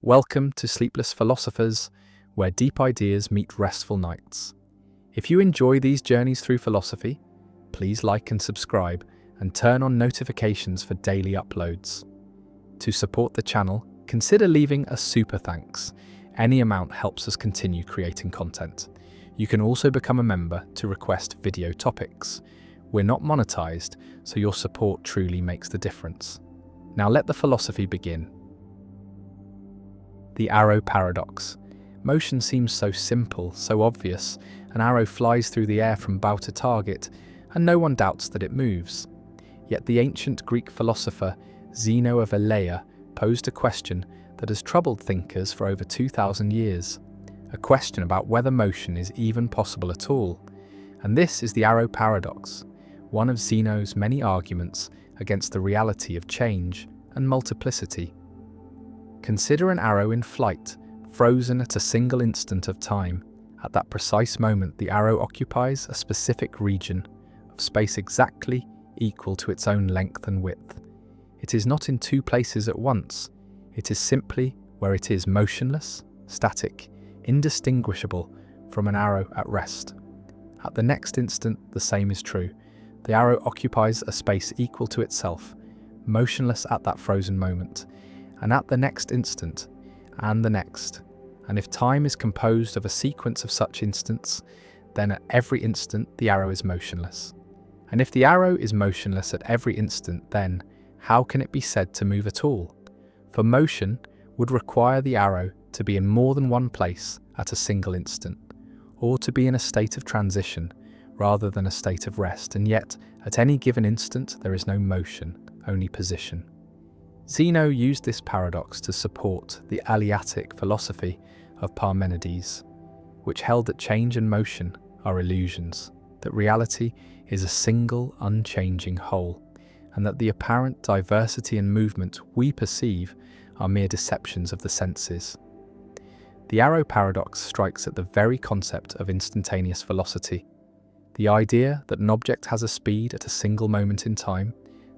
Welcome to Sleepless Philosophers, where deep ideas meet restful nights. If you enjoy these journeys through philosophy, please like and subscribe and turn on notifications for daily uploads. To support the channel, consider leaving a super thanks. Any amount helps us continue creating content. You can also become a member to request video topics. We're not monetized, so your support truly makes the difference. Now let the philosophy begin. The arrow paradox. Motion seems so simple, so obvious. An arrow flies through the air from bow to target, and no one doubts that it moves. Yet the ancient Greek philosopher Zeno of Elea posed a question that has troubled thinkers for over 2,000 years. A question about whether motion is even possible at all. And this is the arrow paradox, one of Zeno's many arguments against the reality of change and multiplicity. Consider an arrow in flight, frozen at a single instant of time. At that precise moment, the arrow occupies a specific region of space exactly equal to its own length and width. It is not in two places at once. It is simply where it is motionless, static, indistinguishable from an arrow at rest. At the next instant, the same is true. The arrow occupies a space equal to itself, motionless at that frozen moment, and at the next instant, and the next. And if time is composed of a sequence of such instants, then at every instant the arrow is motionless. And if the arrow is motionless at every instant, then how can it be said to move at all? For motion would require the arrow to be in more than one place at a single instant, or to be in a state of transition rather than a state of rest, and yet at any given instant there is no motion, only position. Zeno used this paradox to support the Eleatic philosophy of Parmenides, which held that change and motion are illusions, that reality is a single, unchanging whole, and that the apparent diversity and movement we perceive are mere deceptions of the senses. The arrow paradox strikes at the very concept of instantaneous velocity, the idea that an object has a speed at a single moment in time,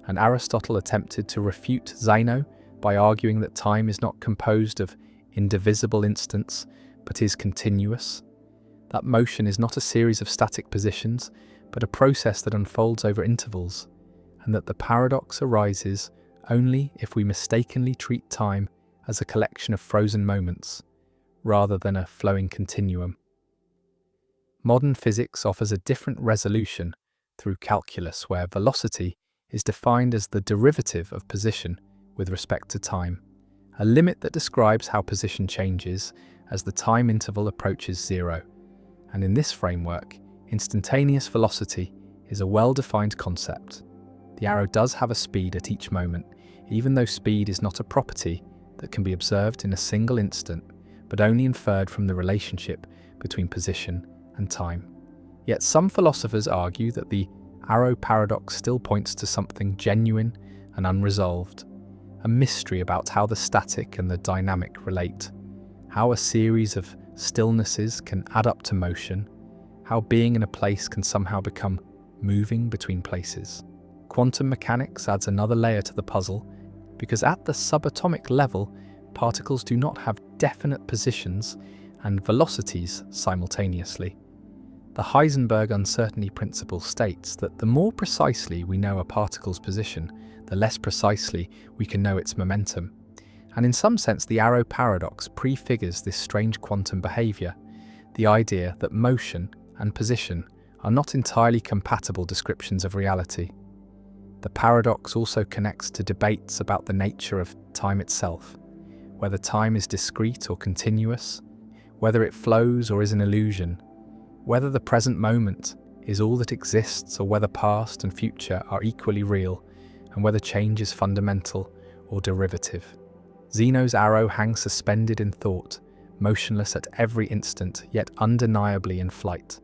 and Aristotle attempted to refute Zeno by arguing that time is not composed of indivisible instants, but is continuous, that motion is not a series of static positions, but a process that unfolds over intervals, and that the paradox arises only if we mistakenly treat time as a collection of frozen moments, rather than a flowing continuum. Modern physics offers a different resolution through calculus, where velocity is defined as the derivative of position with respect to time, a limit that describes how position changes as the time interval approaches zero. And in this framework, instantaneous velocity is a well-defined concept. The arrow does have a speed at each moment, even though speed is not a property that can be observed in a single instant, but only inferred from the relationship between position and time. Yet some philosophers argue that the arrow paradox still points to something genuine and unresolved, a mystery about how the static and the dynamic relate, how a series of stillnesses can add up to motion, how being in a place can somehow become moving between places. Quantum mechanics adds another layer to the puzzle, because at the subatomic level, particles do not have definite positions and velocities simultaneously. The Heisenberg uncertainty principle states that the more precisely we know a particle's position, the less precisely we can know its momentum. And in some sense, the arrow paradox prefigures this strange quantum behavior, the idea that motion and position are not entirely compatible descriptions of reality. The paradox also connects to debates about the nature of time itself, whether time is discrete or continuous, whether it flows or is an illusion, whether the present moment is all that exists or whether past and future are equally real, and whether change is fundamental or derivative. Zeno's arrow hangs suspended in thought, motionless at every instant, yet undeniably in flight,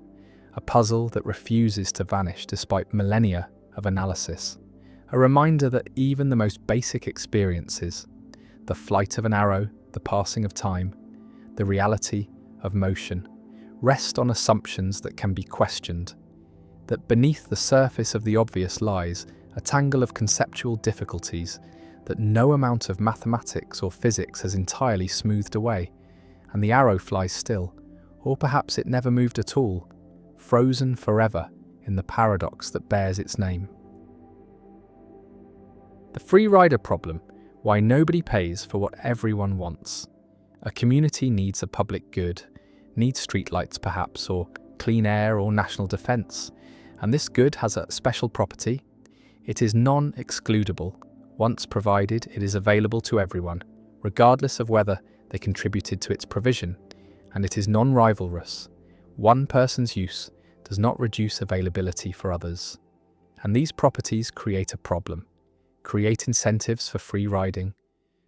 a puzzle that refuses to vanish despite millennia of analysis, a reminder that even the most basic experiences, the flight of an arrow, the passing of time, the reality of motion, rest on assumptions that can be questioned, that beneath the surface of the obvious lies a tangle of conceptual difficulties that no amount of mathematics or physics has entirely smoothed away, and the arrow flies still, or perhaps it never moved at all, frozen forever in the paradox that bears its name. The free rider problem: why nobody pays for what everyone wants. A community needs a public good, needs streetlights perhaps, or clean air or national defence, and this good has a special property. It is non-excludable. Once provided, it is available to everyone, regardless of whether they contributed to its provision, and it is non-rivalrous. One person's use does not reduce availability for others. And these properties create a problem, create incentives for free riding,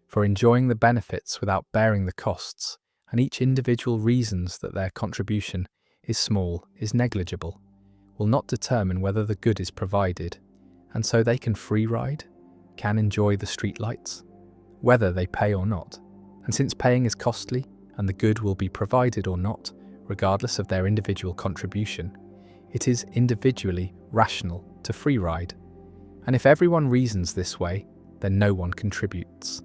for enjoying the benefits without bearing the costs, and each individual reasons that their contribution is small, is negligible, will not determine whether the good is provided, and so they can free ride, can enjoy the streetlights, whether they pay or not. And since paying is costly, and the good will be provided or not, regardless of their individual contribution, it is individually rational to free ride. And if everyone reasons this way, then no one contributes.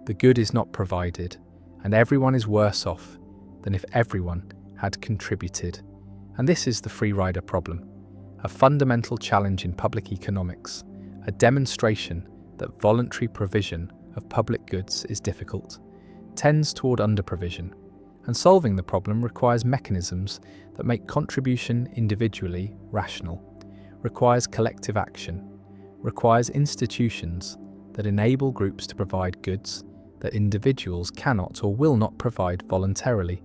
The good is not provided, and everyone is worse off than if everyone had contributed. And this is the free rider problem, a fundamental challenge in public economics, a demonstration that voluntary provision of public goods is difficult, tends toward under-provision, and solving the problem requires mechanisms that make contribution individually rational, requires collective action, requires institutions that enable groups to provide goods that individuals cannot or will not provide voluntarily.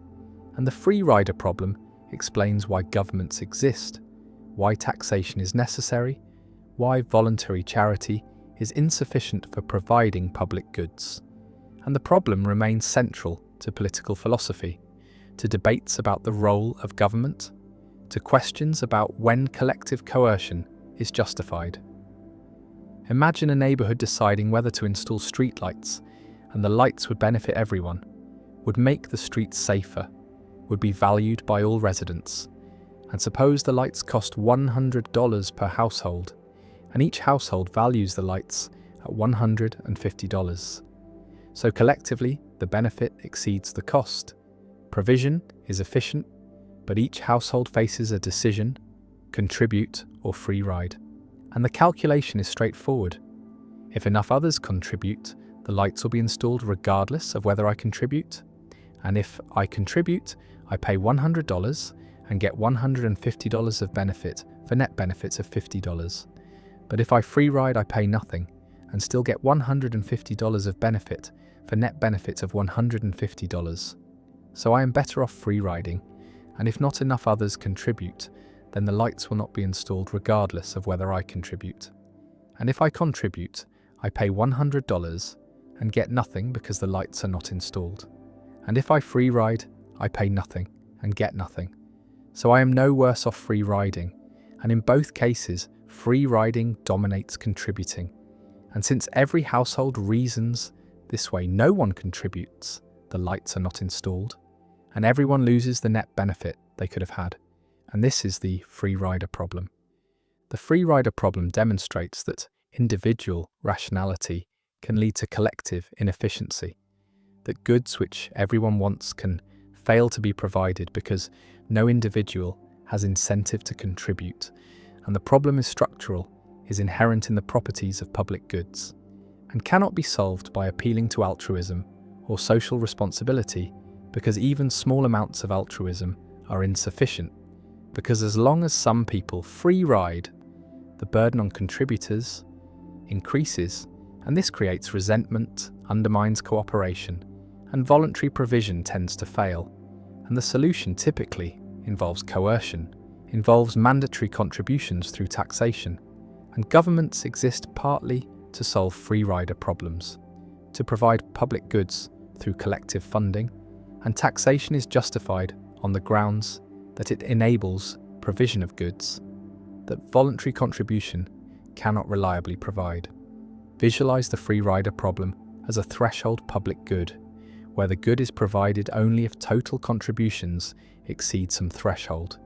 And the free rider problem explains why governments exist, why taxation is necessary, why voluntary charity is insufficient for providing public goods. And the problem remains central to political philosophy, to debates about the role of government, to questions about when collective coercion is justified. Imagine a neighbourhood deciding whether to install streetlights, and the lights would benefit everyone, would make the streets safer, would be valued by all residents. And suppose the lights cost $100 per household, and each household values the lights at $150. So collectively, the benefit exceeds the cost. Provision is efficient, but each household faces a decision: contribute or free ride. And the calculation is straightforward. If enough others contribute, the lights will be installed regardless of whether I contribute. And if I contribute, I pay $100 and get $150 of benefit for net benefits of $50. But if I free ride, I pay nothing and still get $150 of benefit for net benefits of $150. So I am better off free riding, and if not enough others contribute, then the lights will not be installed regardless of whether I contribute. And if I contribute, I pay $100 and get nothing because the lights are not installed. And if I free ride, I pay nothing and get nothing. So I am no worse off free riding, and in both cases, free riding dominates contributing. And since every household reasons this way, no one contributes, the lights are not installed, and everyone loses the net benefit they could have had. And this is the free rider problem. The free rider problem demonstrates that individual rationality can lead to collective inefficiency, that goods which everyone wants can fail to be provided because no individual has incentive to contribute, and the problem is structural, is inherent in the properties of public goods, and cannot be solved by appealing to altruism or social responsibility, because even small amounts of altruism are insufficient, because as long as some people free ride, the burden on contributors increases, and this creates resentment, undermines cooperation, and voluntary provision tends to fail. And the solution typically involves coercion, involves mandatory contributions through taxation, and governments exist partly to solve free rider problems, to provide public goods through collective funding, and taxation is justified on the grounds that it enables provision of goods that voluntary contribution cannot reliably provide. Visualize the free rider problem as a threshold public good, where the good is provided only if total contributions exceed some threshold,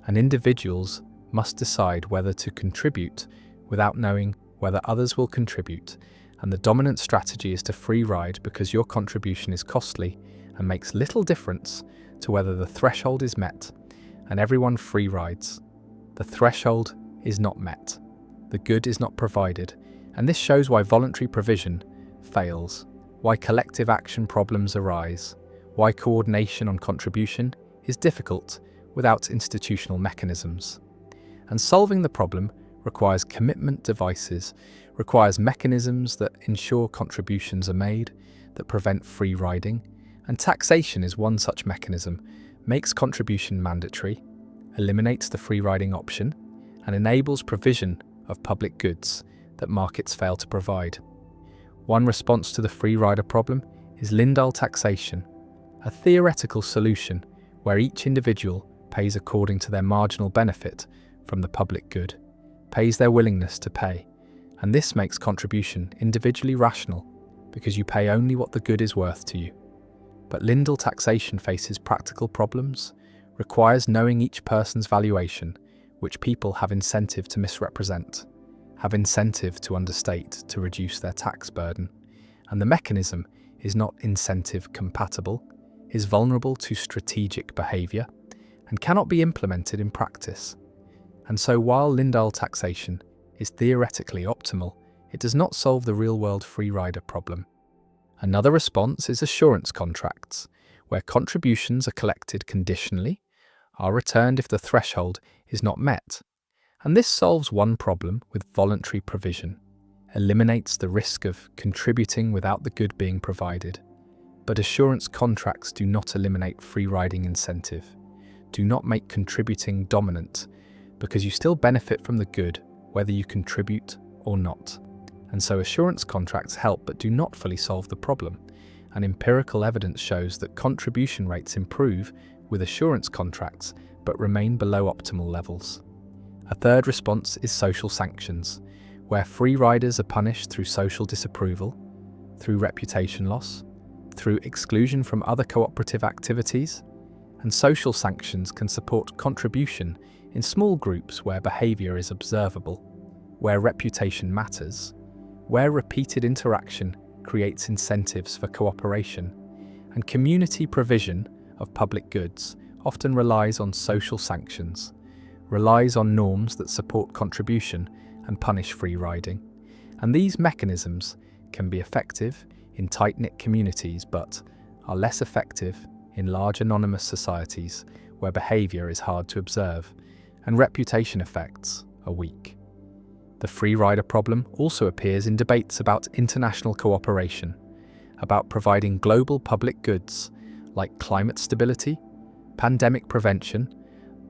and individuals must decide whether to contribute without knowing whether others will contribute, and the dominant strategy is to free ride because your contribution is costly and makes little difference to whether the threshold is met, and everyone free rides. The threshold is not met. The good is not provided, and this shows why voluntary provision fails, why collective action problems arise, why coordination on contribution is difficult without institutional mechanisms. And solving the problem requires commitment devices, requires mechanisms that ensure contributions are made, that prevent free riding, and taxation is one such mechanism, makes contribution mandatory, eliminates the free riding option, and enables provision of public goods that markets fail to provide. One response to the free rider problem is Lindahl taxation, a theoretical solution where each individual pays according to their marginal benefit from the public good, pays their willingness to pay, and this makes contribution individually rational because you pay only what the good is worth to you. But Lindahl taxation faces practical problems, requires knowing each person's valuation, which people have incentive to misrepresent, have incentive to understate to reduce their tax burden, and the mechanism is not incentive compatible, is vulnerable to strategic behaviour, and cannot be implemented in practice. And so while Lindahl taxation is theoretically optimal, it does not solve the real-world free rider problem. Another response is assurance contracts, where contributions are collected conditionally, are returned if the threshold is not met. And this solves one problem with voluntary provision, eliminates the risk of contributing without the good being provided. But assurance contracts do not eliminate free riding incentive, do not make contributing dominant, because you still benefit from the good whether you contribute or not. And so assurance contracts help but do not fully solve the problem, and empirical evidence shows that contribution rates improve with assurance contracts but remain below optimal levels. A third response is social sanctions, where free riders are punished through social disapproval, through reputation loss, through exclusion from other cooperative activities, and social sanctions can support contribution in small groups where behaviour is observable, where reputation matters, where repeated interaction creates incentives for cooperation, and community provision of public goods often relies on social sanctions, relies on norms that support contribution and punish free riding. And these mechanisms can be effective in tight-knit communities but are less effective in large anonymous societies where behaviour is hard to observe and reputation effects are weak. The free rider problem also appears in debates about international cooperation, about providing global public goods like climate stability, pandemic prevention,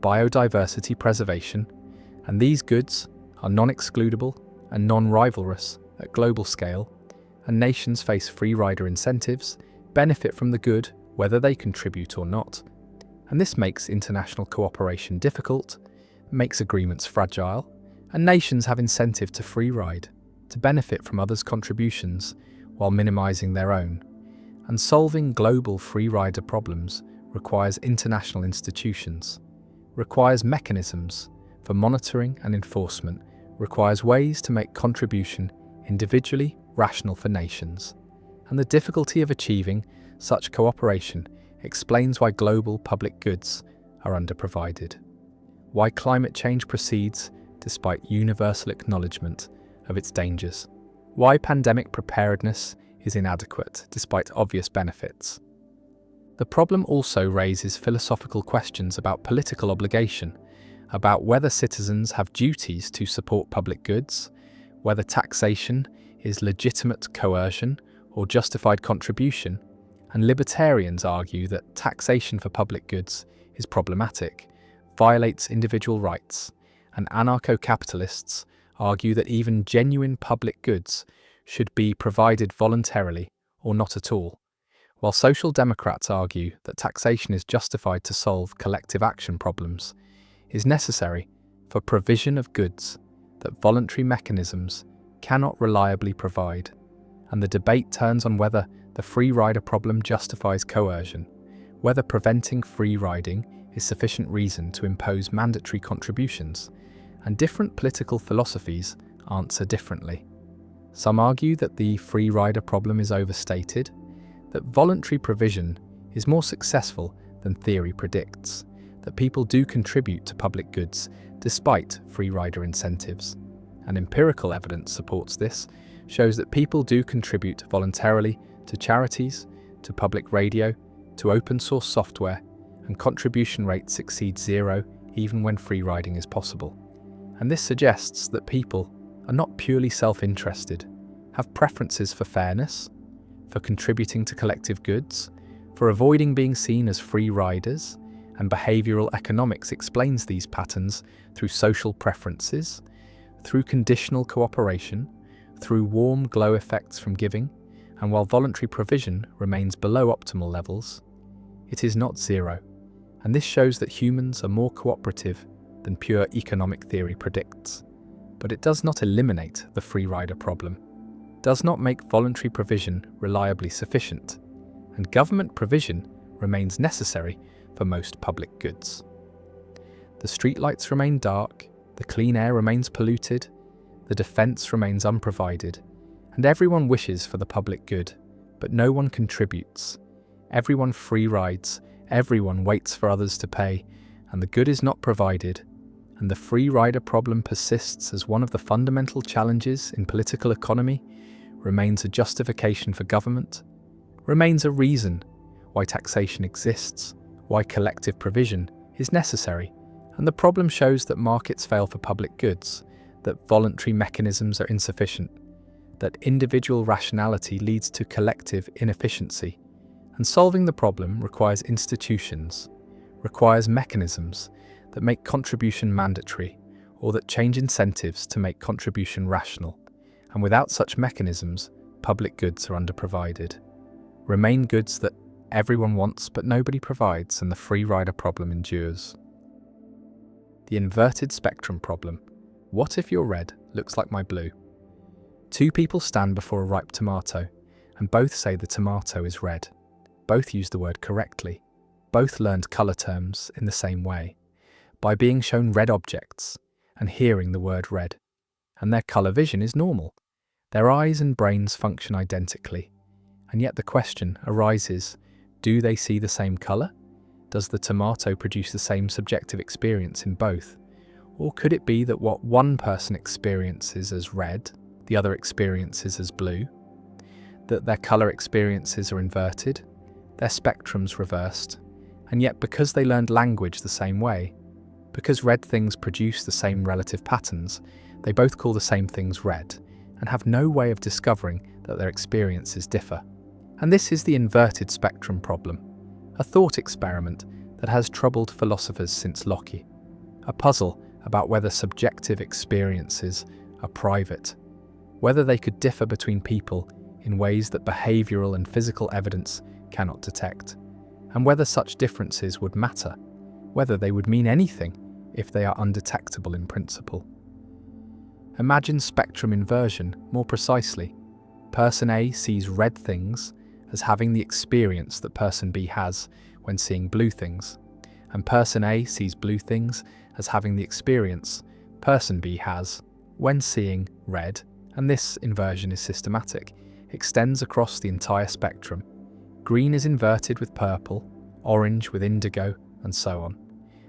biodiversity preservation, and these goods are non-excludable and non-rivalrous at global scale, and nations face free rider incentives, benefit from the good whether they contribute or not. And this makes international cooperation difficult, makes agreements fragile, and nations have incentive to free ride, to benefit from others' contributions while minimizing their own. And solving global free rider problems requires international institutions, requires mechanisms for monitoring and enforcement, requires ways to make contribution individually rational for nations. And the difficulty of achieving such cooperation explains why global public goods are underprovided, why climate change proceeds despite universal acknowledgement of its dangers, why pandemic preparedness is inadequate despite obvious benefits. The problem also raises philosophical questions about political obligation, about whether citizens have duties to support public goods, whether taxation is legitimate coercion or justified contribution, and libertarians argue that taxation for public goods is problematic, violates individual rights, and anarcho-capitalists argue that even genuine public goods should be provided voluntarily or not at all, while social democrats argue that taxation is justified to solve collective action problems, is necessary for provision of goods that voluntary mechanisms cannot reliably provide, and the debate turns on whether the free rider problem justifies coercion, whether preventing free riding is sufficient reason to impose mandatory contributions, and different political philosophies answer differently. Some argue that the free rider problem is overstated, that voluntary provision is more successful than theory predicts, that people do contribute to public goods despite free rider incentives. And empirical evidence supports this, shows that people do contribute voluntarily to charities, to public radio, to open source software, and contribution rates exceed zero even when free riding is possible. And this suggests that people are not purely self-interested, have preferences for fairness, for contributing to collective goods, for avoiding being seen as free riders, and behavioural economics explains these patterns through social preferences, through conditional cooperation, through warm glow effects from giving, and while voluntary provision remains below optimal levels, it is not zero, and this shows that humans are more cooperative than pure economic theory predicts. But it does not eliminate the free rider problem, does not make voluntary provision reliably sufficient, and government provision remains necessary for most public goods. The streetlights remain dark, the clean air remains polluted, the defence remains unprovided, and everyone wishes for the public good, but no one contributes. Everyone free rides, everyone waits for others to pay, and the good is not provided, and the free rider problem persists as one of the fundamental challenges in political economy, remains a justification for government, remains a reason why taxation exists, why collective provision is necessary, and the problem shows that markets fail for public goods, that voluntary mechanisms are insufficient, that individual rationality leads to collective inefficiency, and solving the problem requires institutions, requires mechanisms that make contribution mandatory or that change incentives to make contribution rational, and without such mechanisms, public goods are underprovided. Remain goods that everyone wants but nobody provides, and the free rider problem endures. The inverted spectrum problem. What if your red looks like my blue? Two people stand before a ripe tomato, and both say the tomato is red. Both use the word correctly. Both learned colour terms in the same way, by being shown red objects and hearing the word red. And their colour vision is normal. Their eyes and brains function identically. And yet the question arises, do they see the same colour? Does the tomato produce the same subjective experience in both? Or could it be that what one person experiences as red, the other experiences as blue? That their colour experiences are inverted, their spectrums reversed, and yet because they learned language the same way, because red things produce the same relative patterns, they both call the same things red, and have no way of discovering that their experiences differ. And this is the inverted spectrum problem, a thought experiment that has troubled philosophers since Locke, a puzzle about whether subjective experiences are private, whether they could differ between people in ways that behavioural and physical evidence cannot detect, and whether such differences would matter, whether they would mean anything if they are undetectable in principle. Imagine spectrum inversion more precisely. Person A sees red things as having the experience that person B has when seeing blue things, and person A sees blue things as having the experience person B has when seeing red, and this inversion is systematic, extends across the entire spectrum. Green is inverted with purple, orange with indigo, and so on.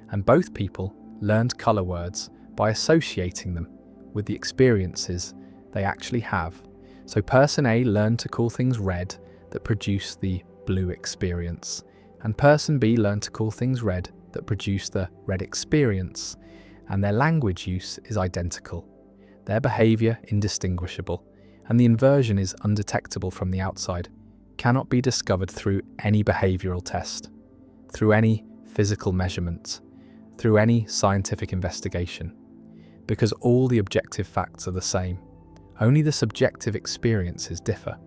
And both people learned colour words by associating them with the experiences they actually have. So person A learned to call things red that produce the blue experience, and person B learned to call things red that produce the red experience, and their language use is identical, their behaviour indistinguishable, and the inversion is undetectable from the outside, cannot be discovered through any behavioural test, through any physical measurement, through any scientific investigation, because all the objective facts are the same, only the subjective experiences differ.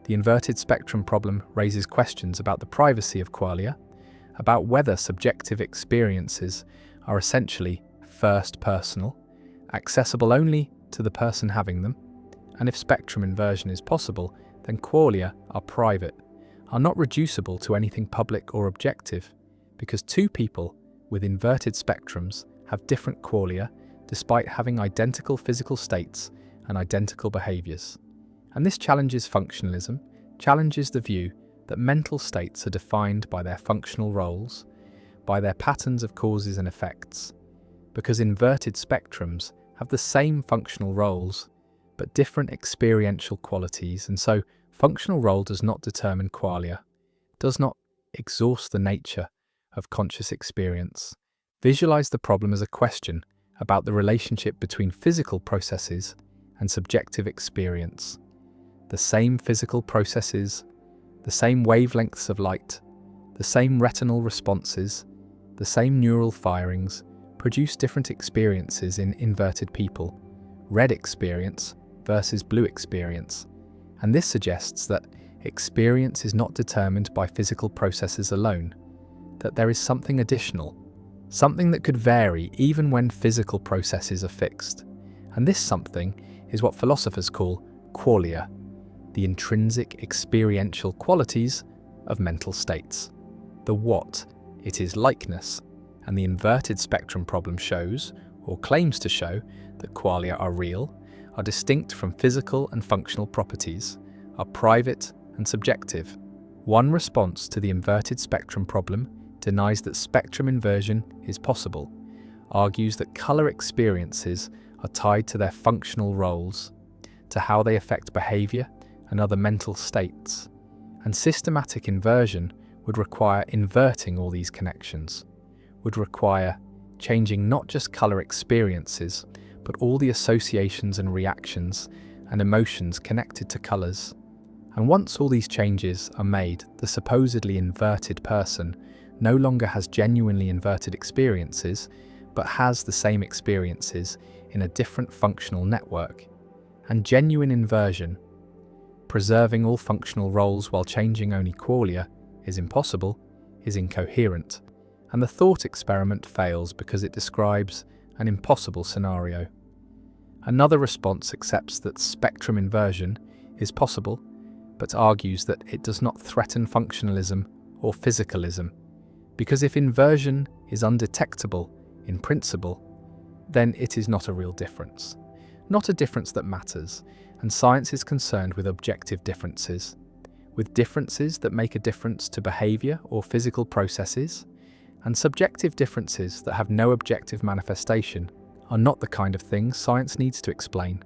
The inverted spectrum problem raises questions about the privacy of qualia, about whether subjective experiences are essentially first personal, accessible only to the person having them, and if spectrum inversion is possible, then qualia are private, are not reducible to anything public or objective, because two people with inverted spectrums have different qualia despite having identical physical states and identical behaviours. And this challenges functionalism, challenges the view that mental states are defined by their functional roles, by their patterns of causes and effects, because inverted spectrums have the same functional roles, but different experiential qualities, and so functional role does not determine qualia, does not exhaust the nature of conscious experience. Visualize the problem as a question about the relationship between physical processes and subjective experience. The same physical processes, the same wavelengths of light, the same retinal responses, the same neural firings produce different experiences in inverted people, red experience versus blue experience. And this suggests that experience is not determined by physical processes alone, that there is something additional, something that could vary even when physical processes are fixed. And this something is what philosophers call qualia, the intrinsic experiential qualities of mental states. The what, it is likeness, and the inverted spectrum problem shows, or claims to show, that qualia are real, are distinct from physical and functional properties, are private and subjective. One response to the inverted spectrum problem denies that spectrum inversion is possible, argues that colour experiences are tied to their functional roles, to how they affect behaviour and other mental states, and systematic inversion would require inverting all these connections, would require changing not just colour experiences, but all the associations and reactions and emotions connected to colours. And once all these changes are made, the supposedly inverted person no longer has genuinely inverted experiences, but has the same experiences in a different functional network. And genuine inversion, preserving all functional roles while changing only qualia, is impossible, is incoherent, and the thought experiment fails because it describes an impossible scenario. Another response accepts that spectrum inversion is possible, but argues that it does not threaten functionalism or physicalism, because if inversion is undetectable in principle, then it is not a real difference, not a difference that matters, and science is concerned with objective differences, with differences that make a difference to behaviour or physical processes, and subjective differences that have no objective manifestation are not the kind of things science needs to explain,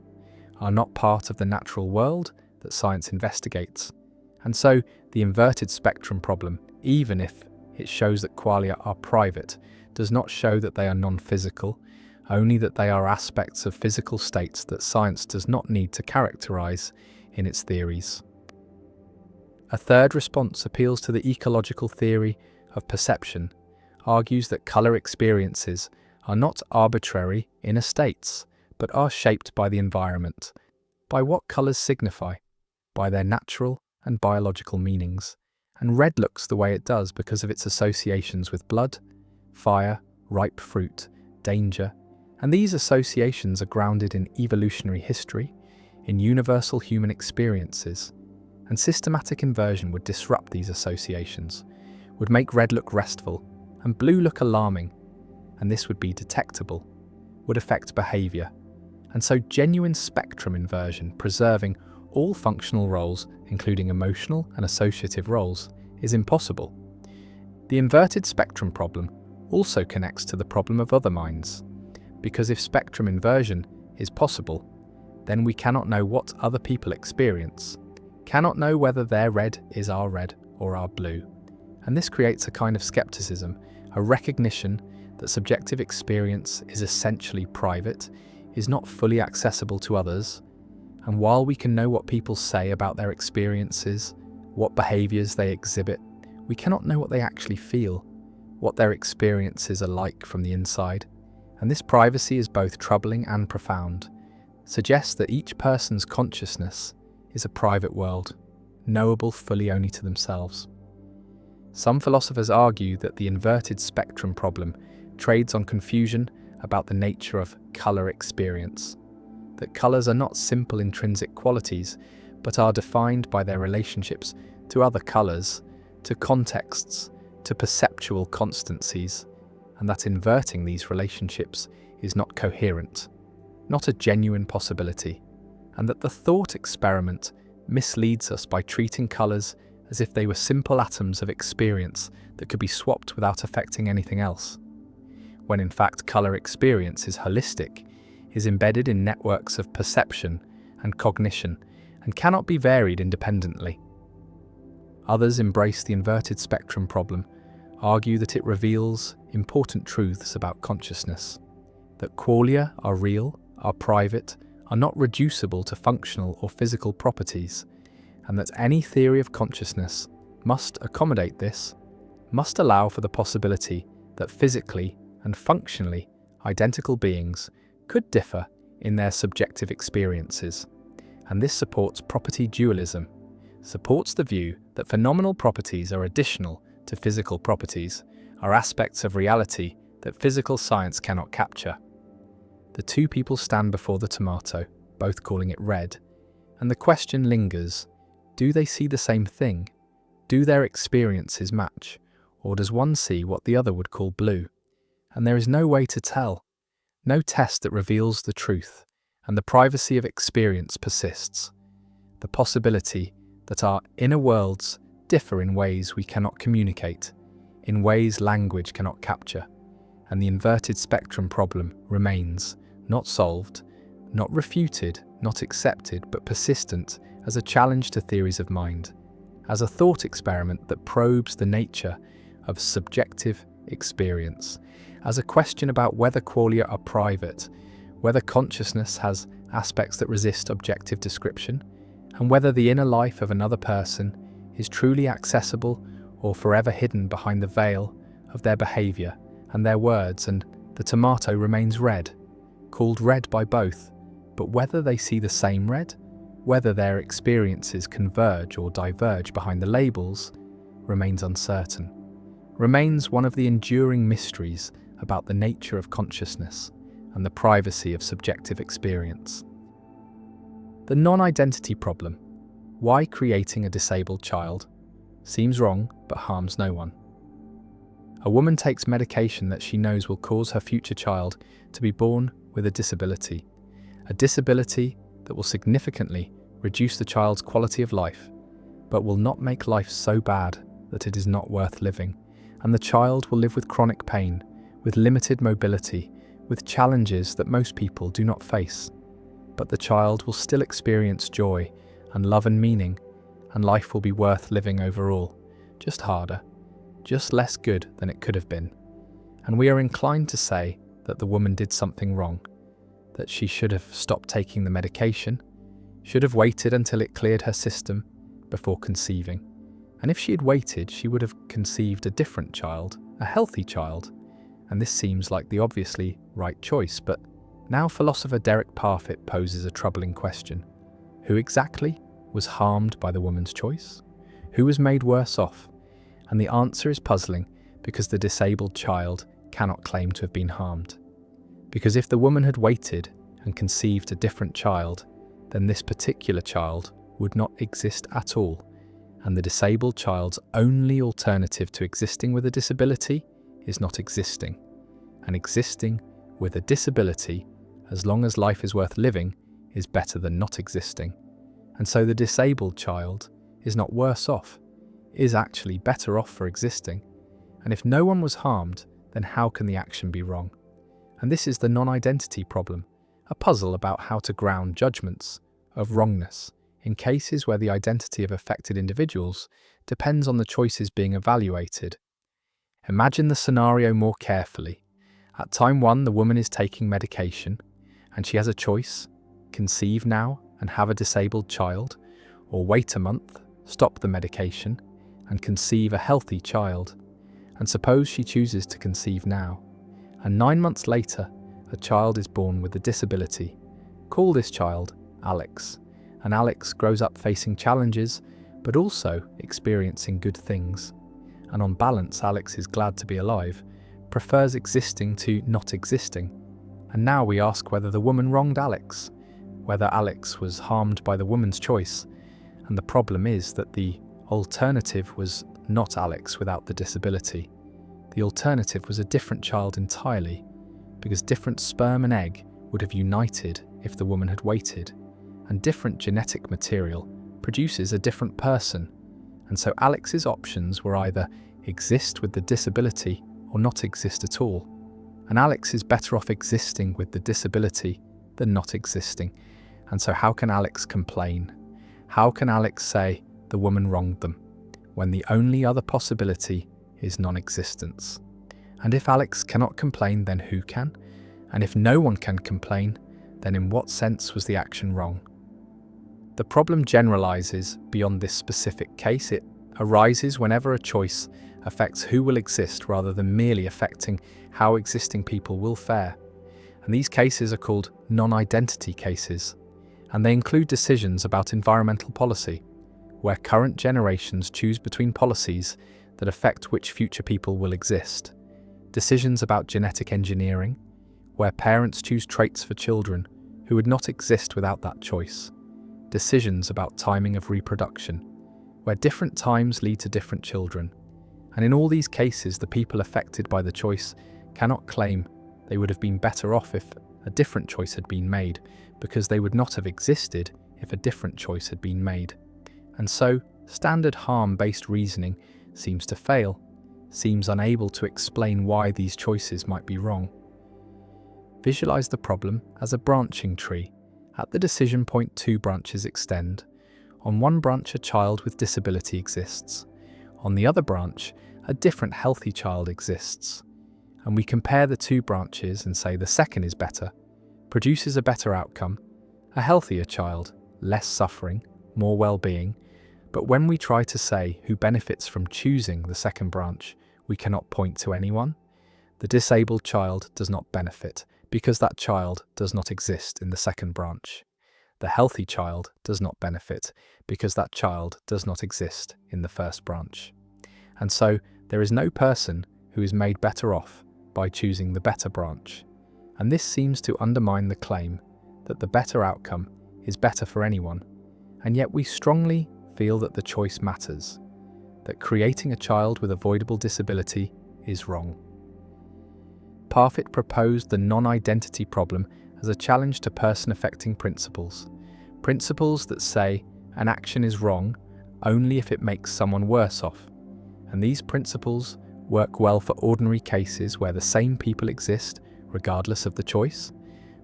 are not part of the natural world that science investigates. And so the inverted spectrum problem, even if it shows that qualia are private, does not show that they are non-physical, only that they are aspects of physical states that science does not need to characterize in its theories. A third response appeals to the ecological theory of perception, argues that colour experiences are not arbitrary inner states, but are shaped by the environment, by what colours signify, by their natural and biological meanings. And red looks the way it does because of its associations with blood, fire, ripe fruit, danger, and these associations are grounded in evolutionary history, in universal human experiences, and systematic inversion would disrupt these associations, would make red look restful and blue look alarming, and this would be detectable, would affect behaviour, and so genuine spectrum inversion, preserving all functional roles, including emotional and associative roles, is impossible. The inverted spectrum problem also connects to the problem of other minds, because if spectrum inversion is possible, then we cannot know what other people experience, cannot know whether their red is our red or our blue. And this creates a kind of skepticism, a recognition that subjective experience is essentially private, is not fully accessible to others, and while we can know what people say about their experiences, what behaviours they exhibit, we cannot know what they actually feel, what their experiences are like from the inside. And this privacy is both troubling and profound, suggests that each person's consciousness is a private world, knowable fully only to themselves. Some philosophers argue that the inverted spectrum problem trades on confusion about the nature of colour experience, that colours are not simple intrinsic qualities, but are defined by their relationships to other colours, to contexts, to perceptual constancies, and that inverting these relationships is not coherent, not a genuine possibility. and that the thought experiment misleads us by treating colours as if they were simple atoms of experience that could be swapped without affecting anything else, when in fact colour experience is holistic, is embedded in networks of perception and cognition, and cannot be varied independently. Others embrace the inverted spectrum problem, argue that it reveals important truths about consciousness, that qualia are real, are private, are not reducible to functional or physical properties, and that any theory of consciousness must accommodate this, must allow for the possibility that physically and functionally identical beings could differ in their subjective experiences. And this supports property dualism, supports the view that phenomenal properties are additional to physical properties, are aspects of reality that physical science cannot capture. The two people stand before the tomato, both calling it red, and the question lingers, do they see the same thing? Do their experiences match? Or does one see what the other would call blue? And there is no way to tell, no test that reveals the truth, and the privacy of experience persists. The possibility that our inner worlds differ in ways we cannot communicate, in ways language cannot capture, and the inverted spectrum problem remains, not solved, not refuted, not accepted, but persistent as a challenge to theories of mind, as a thought experiment that probes the nature of subjective experience, as a question about whether qualia are private, whether consciousness has aspects that resist objective description, and whether the inner life of another person is truly accessible or forever hidden behind the veil of their behaviour and their words. And the tomato remains red, called red by both, but whether they see the same red, whether their experiences converge or diverge behind the labels, remains uncertain, remains one of the enduring mysteries about the nature of consciousness and the privacy of subjective experience. The non-identity problem, why creating a disabled child, seems wrong but harms no one. A woman takes medication that she knows will cause her future child to be born with a disability that will significantly reduce the child's quality of life, but will not make life so bad that it is not worth living, and the child will live with chronic pain, with limited mobility, with challenges that most people do not face. But the child will still experience joy and love and meaning, and life will be worth living overall, just harder, just less good than it could have been. And we are inclined to say that the woman did something wrong, that she should have stopped taking the medication, should have waited until it cleared her system before conceiving. And if she had waited, she would have conceived a different child, a healthy child. And this seems like the obviously right choice, but now philosopher Derek Parfit poses a troubling question. Who exactly was harmed by the woman's choice? Who was made worse off? And the answer is puzzling because the disabled child cannot claim to have been harmed. Because if the woman had waited and conceived a different child, then this particular child would not exist at all, and the disabled child's only alternative to existing with a disability is not existing. And existing with a disability, as long as life is worth living, is better than not existing. And so the disabled child is not worse off, is actually better off for existing. And if no one was harmed, then how can the action be wrong? And this is the non-identity problem, a puzzle about how to ground judgments of wrongness in cases where the identity of affected individuals depends on the choices being evaluated. Imagine the scenario more carefully. At time 1, the woman is taking medication, and she has a choice: conceive now and have a disabled child, or wait a month, stop the medication, and conceive a healthy child. And suppose she chooses to conceive now, and 9 months later, a child is born with a disability. Call this child Alex, and Alex grows up facing challenges, but also experiencing good things. And on balance, Alex is glad to be alive, prefers existing to not existing. And now we ask whether the woman wronged Alex, whether Alex was harmed by the woman's choice. And the problem is that the alternative was not Alex without the disability. The alternative was a different child entirely, because different sperm and egg would have united if the woman had waited. and different genetic material produces a different person, and so Alex's options were either exist with the disability or not exist at all. And Alex is better off existing with the disability than not existing. And so how can Alex complain? How can Alex say the woman wronged them when the only other possibility is non-existence? And if Alex cannot complain, then who can? And if no one can complain, then in what sense was the action wrong? The problem generalizes beyond this specific case. It arises whenever a choice affects who will exist rather than merely affecting how existing people will fare. And these cases are called non-identity cases, and they include decisions about environmental policy, where current generations choose between policies that affect which future people will exist. Decisions about genetic engineering, where parents choose traits for children who would not exist without that choice. Decisions about timing of reproduction, where different times lead to different children. And in all these cases, the people affected by the choice cannot claim they would have been better off if a different choice had been made, because they would not have existed if a different choice had been made. And so, standard harm-based reasoning seems to fail, seems unable to explain why these choices might be wrong. Visualize the problem as a branching tree. At the decision point, 2 branches extend. On one branch, a child with disability exists. On the other branch, a different healthy child exists. And we compare the 2 branches and say the second is better, produces a better outcome, a healthier child, less suffering, more well-being. But when we try to say who benefits from choosing the second branch, we cannot point to anyone. The disabled child does not benefit because that child does not exist in the second branch. The healthy child does not benefit because that child does not exist in the first branch. And so there is no person who is made better off by choosing the better branch. And this seems to undermine the claim that the better outcome is better for anyone. And yet we strongly feel that the choice matters, that creating a child with avoidable disability is wrong. Parfit proposed the non-identity problem as a challenge to person-affecting principles. Principles that say an action is wrong only if it makes someone worse off. And these principles work well for ordinary cases where the same people exist regardless of the choice,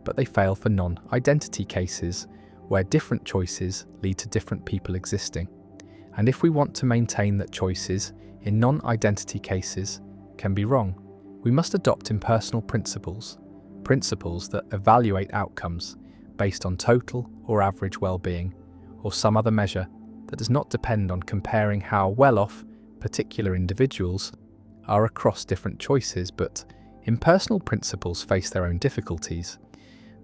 but they fail for non-identity cases where different choices lead to different people existing. And if we want to maintain that choices in non-identity cases can be wrong, we must adopt impersonal principles, principles that evaluate outcomes based on total or average well-being, or some other measure that does not depend on comparing how well-off particular individuals are across different choices. But impersonal principles face their own difficulties.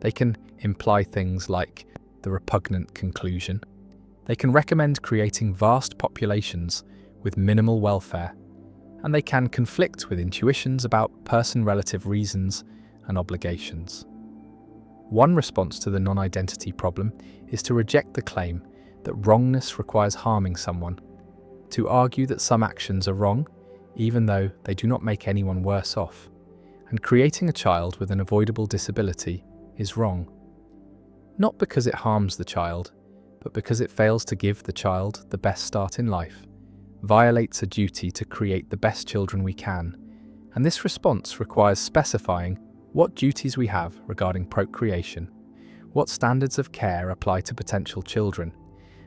They can imply things like the repugnant conclusion. They can recommend creating vast populations with minimal welfare, and they can conflict with intuitions about person-relative reasons and obligations. One response to the non-identity problem is to reject the claim that wrongness requires harming someone, to argue that some actions are wrong, even though they do not make anyone worse off, and creating a child with an avoidable disability is wrong. Not because it harms the child, but because it fails to give the child the best start in life, violates a duty to create the best children we can, and this response requires specifying what duties we have regarding procreation, what standards of care apply to potential children,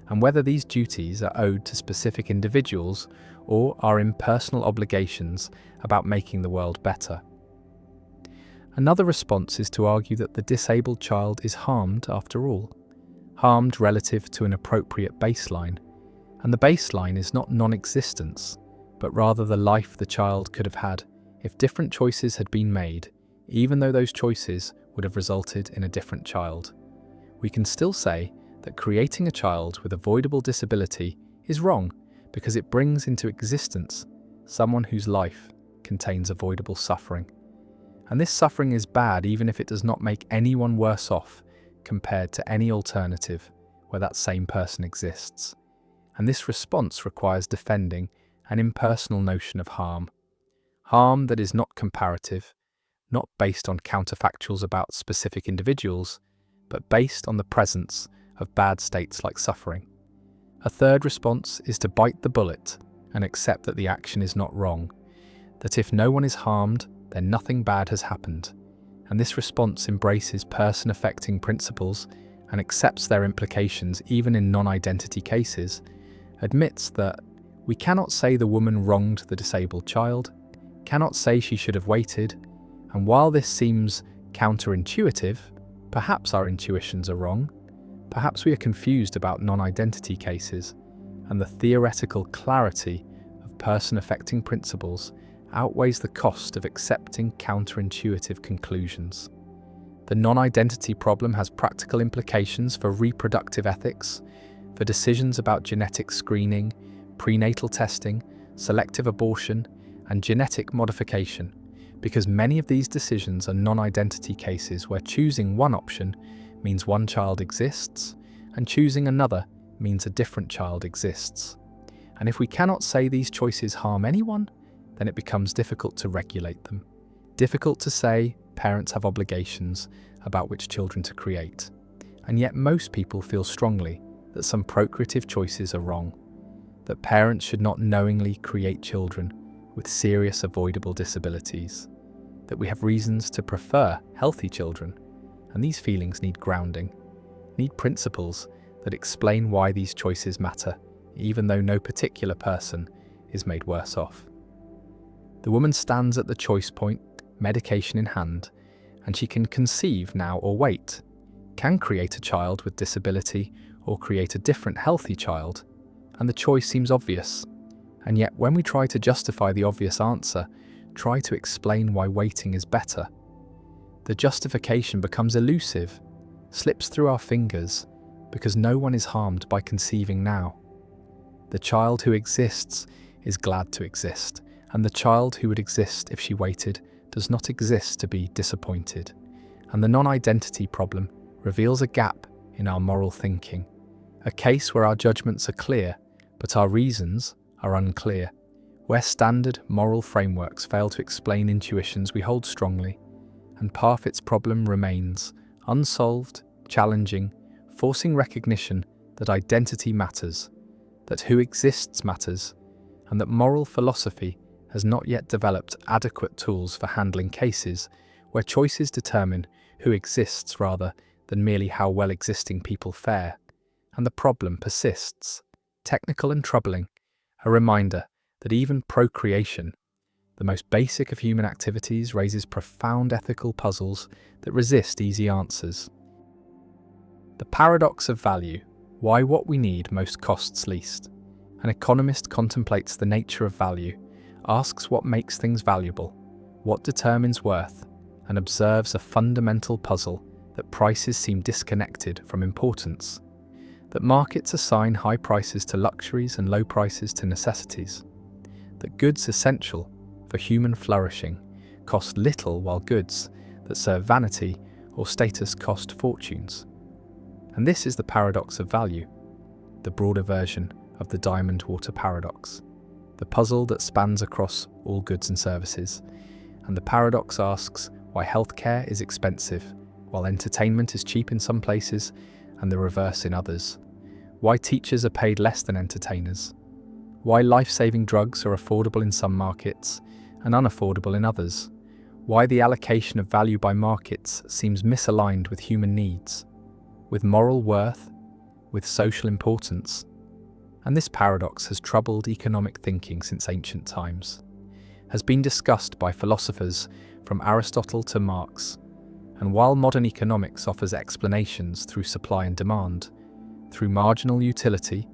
and whether these duties are owed to specific individuals or are impersonal obligations about making the world better. Another response is to argue that the disabled child is harmed after all, harmed relative to an appropriate baseline, and the baseline is not non-existence, but rather the life the child could have had if different choices had been made, even though those choices would have resulted in a different child. We can still say that creating a child with avoidable disability is wrong because it brings into existence someone whose life contains avoidable suffering. And this suffering is bad even if it does not make anyone worse off compared to any alternative where that same person exists. And this response requires defending an impersonal notion of harm. Harm that is not comparative, not based on counterfactuals about specific individuals, but based on the presence of bad states like suffering. A third response is to bite the bullet and accept that the action is not wrong, that if no one is harmed, then nothing bad has happened. And this response embraces person-affecting principles and accepts their implications even in non-identity cases, admits that we cannot say the woman wronged the disabled child, cannot say she should have waited, and while this seems counterintuitive, perhaps our intuitions are wrong, perhaps we are confused about non-identity cases, and the theoretical clarity of person-affecting principles outweighs the cost of accepting counterintuitive conclusions. The non-identity problem has practical implications for reproductive ethics, for decisions about genetic screening, prenatal testing, selective abortion, and genetic modification, because many of these decisions are non-identity cases where choosing one option means one child exists, and choosing another means a different child exists. And if we cannot say these choices harm anyone, then it becomes difficult to regulate them. Difficult to say parents have obligations about which children to create. And yet most people feel strongly that some procreative choices are wrong, that parents should not knowingly create children with serious avoidable disabilities, that we have reasons to prefer healthy children, and these feelings need grounding, need principles that explain why these choices matter, even though no particular person is made worse off. The woman stands at the choice point, medication in hand, and she can conceive now or wait, can create a child with disability or create a different healthy child, and the choice seems obvious. And yet when we try to justify the obvious answer, try to explain why waiting is better, the justification becomes elusive, slips through our fingers, because no one is harmed by conceiving now. The child who exists is glad to exist, and the child who would exist if she waited does not exist to be disappointed. And the non-identity problem reveals a gap in our moral thinking, a case where our judgments are clear, but our reasons are unclear, where standard moral frameworks fail to explain intuitions we hold strongly, and Parfit's problem remains unsolved, challenging, forcing recognition that identity matters, that who exists matters, and that moral philosophy has not yet developed adequate tools for handling cases where choices determine who exists rather than merely how well existing people fare. And the problem persists, technical and troubling, a reminder that even procreation, the most basic of human activities, raises profound ethical puzzles that resist easy answers. The paradox of value, why what we need most costs least. An economist contemplates the nature of value, asks what makes things valuable, what determines worth, and observes a fundamental puzzle that prices seem disconnected from importance, that markets assign high prices to luxuries and low prices to necessities, that goods essential for human flourishing cost little while goods that serve vanity or status cost fortunes. And this is the paradox of value, the broader version of the diamond water paradox, the puzzle that spans across all goods and services. And the paradox asks why healthcare is expensive, while entertainment is cheap in some places and the reverse in others. Why teachers are paid less than entertainers. Why life-saving drugs are affordable in some markets and unaffordable in others. Why the allocation of value by markets seems misaligned with human needs, with moral worth, with social importance. And this paradox has troubled economic thinking since ancient times, has been discussed by philosophers from Aristotle to Marx, and while modern economics offers explanations through supply and demand, through marginal utility,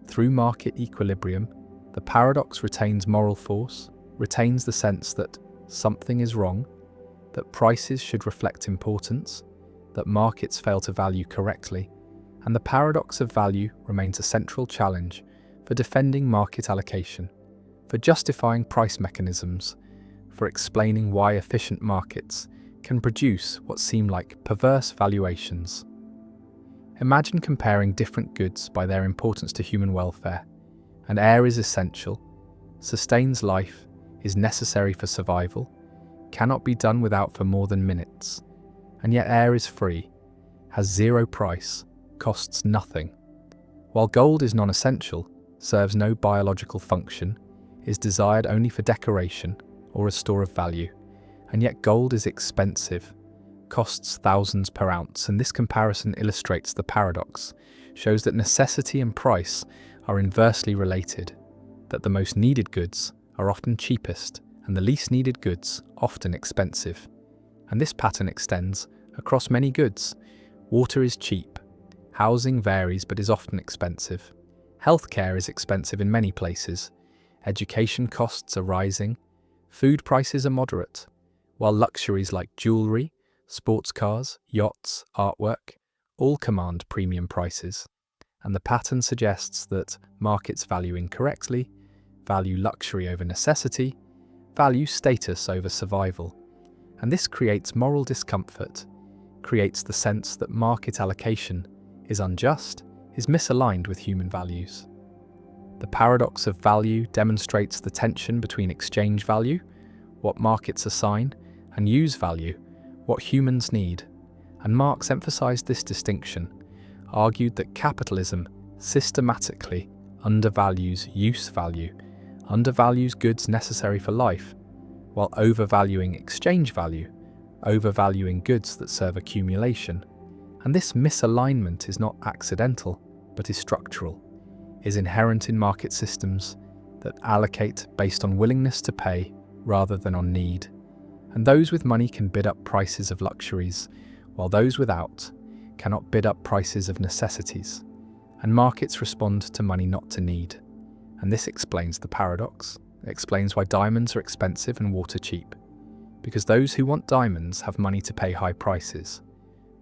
through market equilibrium, the paradox retains moral force, retains the sense that something is wrong, that prices should reflect importance, that markets fail to value correctly, and the paradox of value remains a central challenge for defending market allocation, for justifying price mechanisms, for explaining why efficient markets can produce what seem like perverse valuations. Imagine comparing different goods by their importance to human welfare. And air is essential, sustains life, is necessary for survival, cannot be done without for more than minutes. And yet air is free, has zero price, costs nothing. While gold is non-essential, serves no biological function, is desired only for decoration or a store of value, and yet gold is expensive, costs thousands per ounce, and this comparison illustrates the paradox, shows that necessity and price are inversely related, that the most needed goods are often cheapest and the least needed goods often expensive. And this pattern extends across many goods. Water is cheap, housing varies but is often expensive, healthcare is expensive in many places, education costs are rising, food prices are moderate, while luxuries like jewellery, sports cars, yachts, artwork, all command premium prices. And the pattern suggests that markets value incorrectly, value luxury over necessity, value status over survival. And this creates moral discomfort, creates the sense that market allocation is unjust, is misaligned with human values. The paradox of value demonstrates the tension between exchange value, what markets assign, and use value, what humans need. And Marx emphasized this distinction, argued that capitalism systematically undervalues use value, undervalues goods necessary for life, while overvaluing exchange value, overvaluing goods that serve accumulation. And this misalignment is not accidental, but is structural, is inherent in market systems that allocate based on willingness to pay rather than on need. And those with money can bid up prices of luxuries, while those without cannot bid up prices of necessities. And markets respond to money, not to need. And this explains the paradox. It explains why diamonds are expensive and water cheap. Because those who want diamonds have money to pay high prices,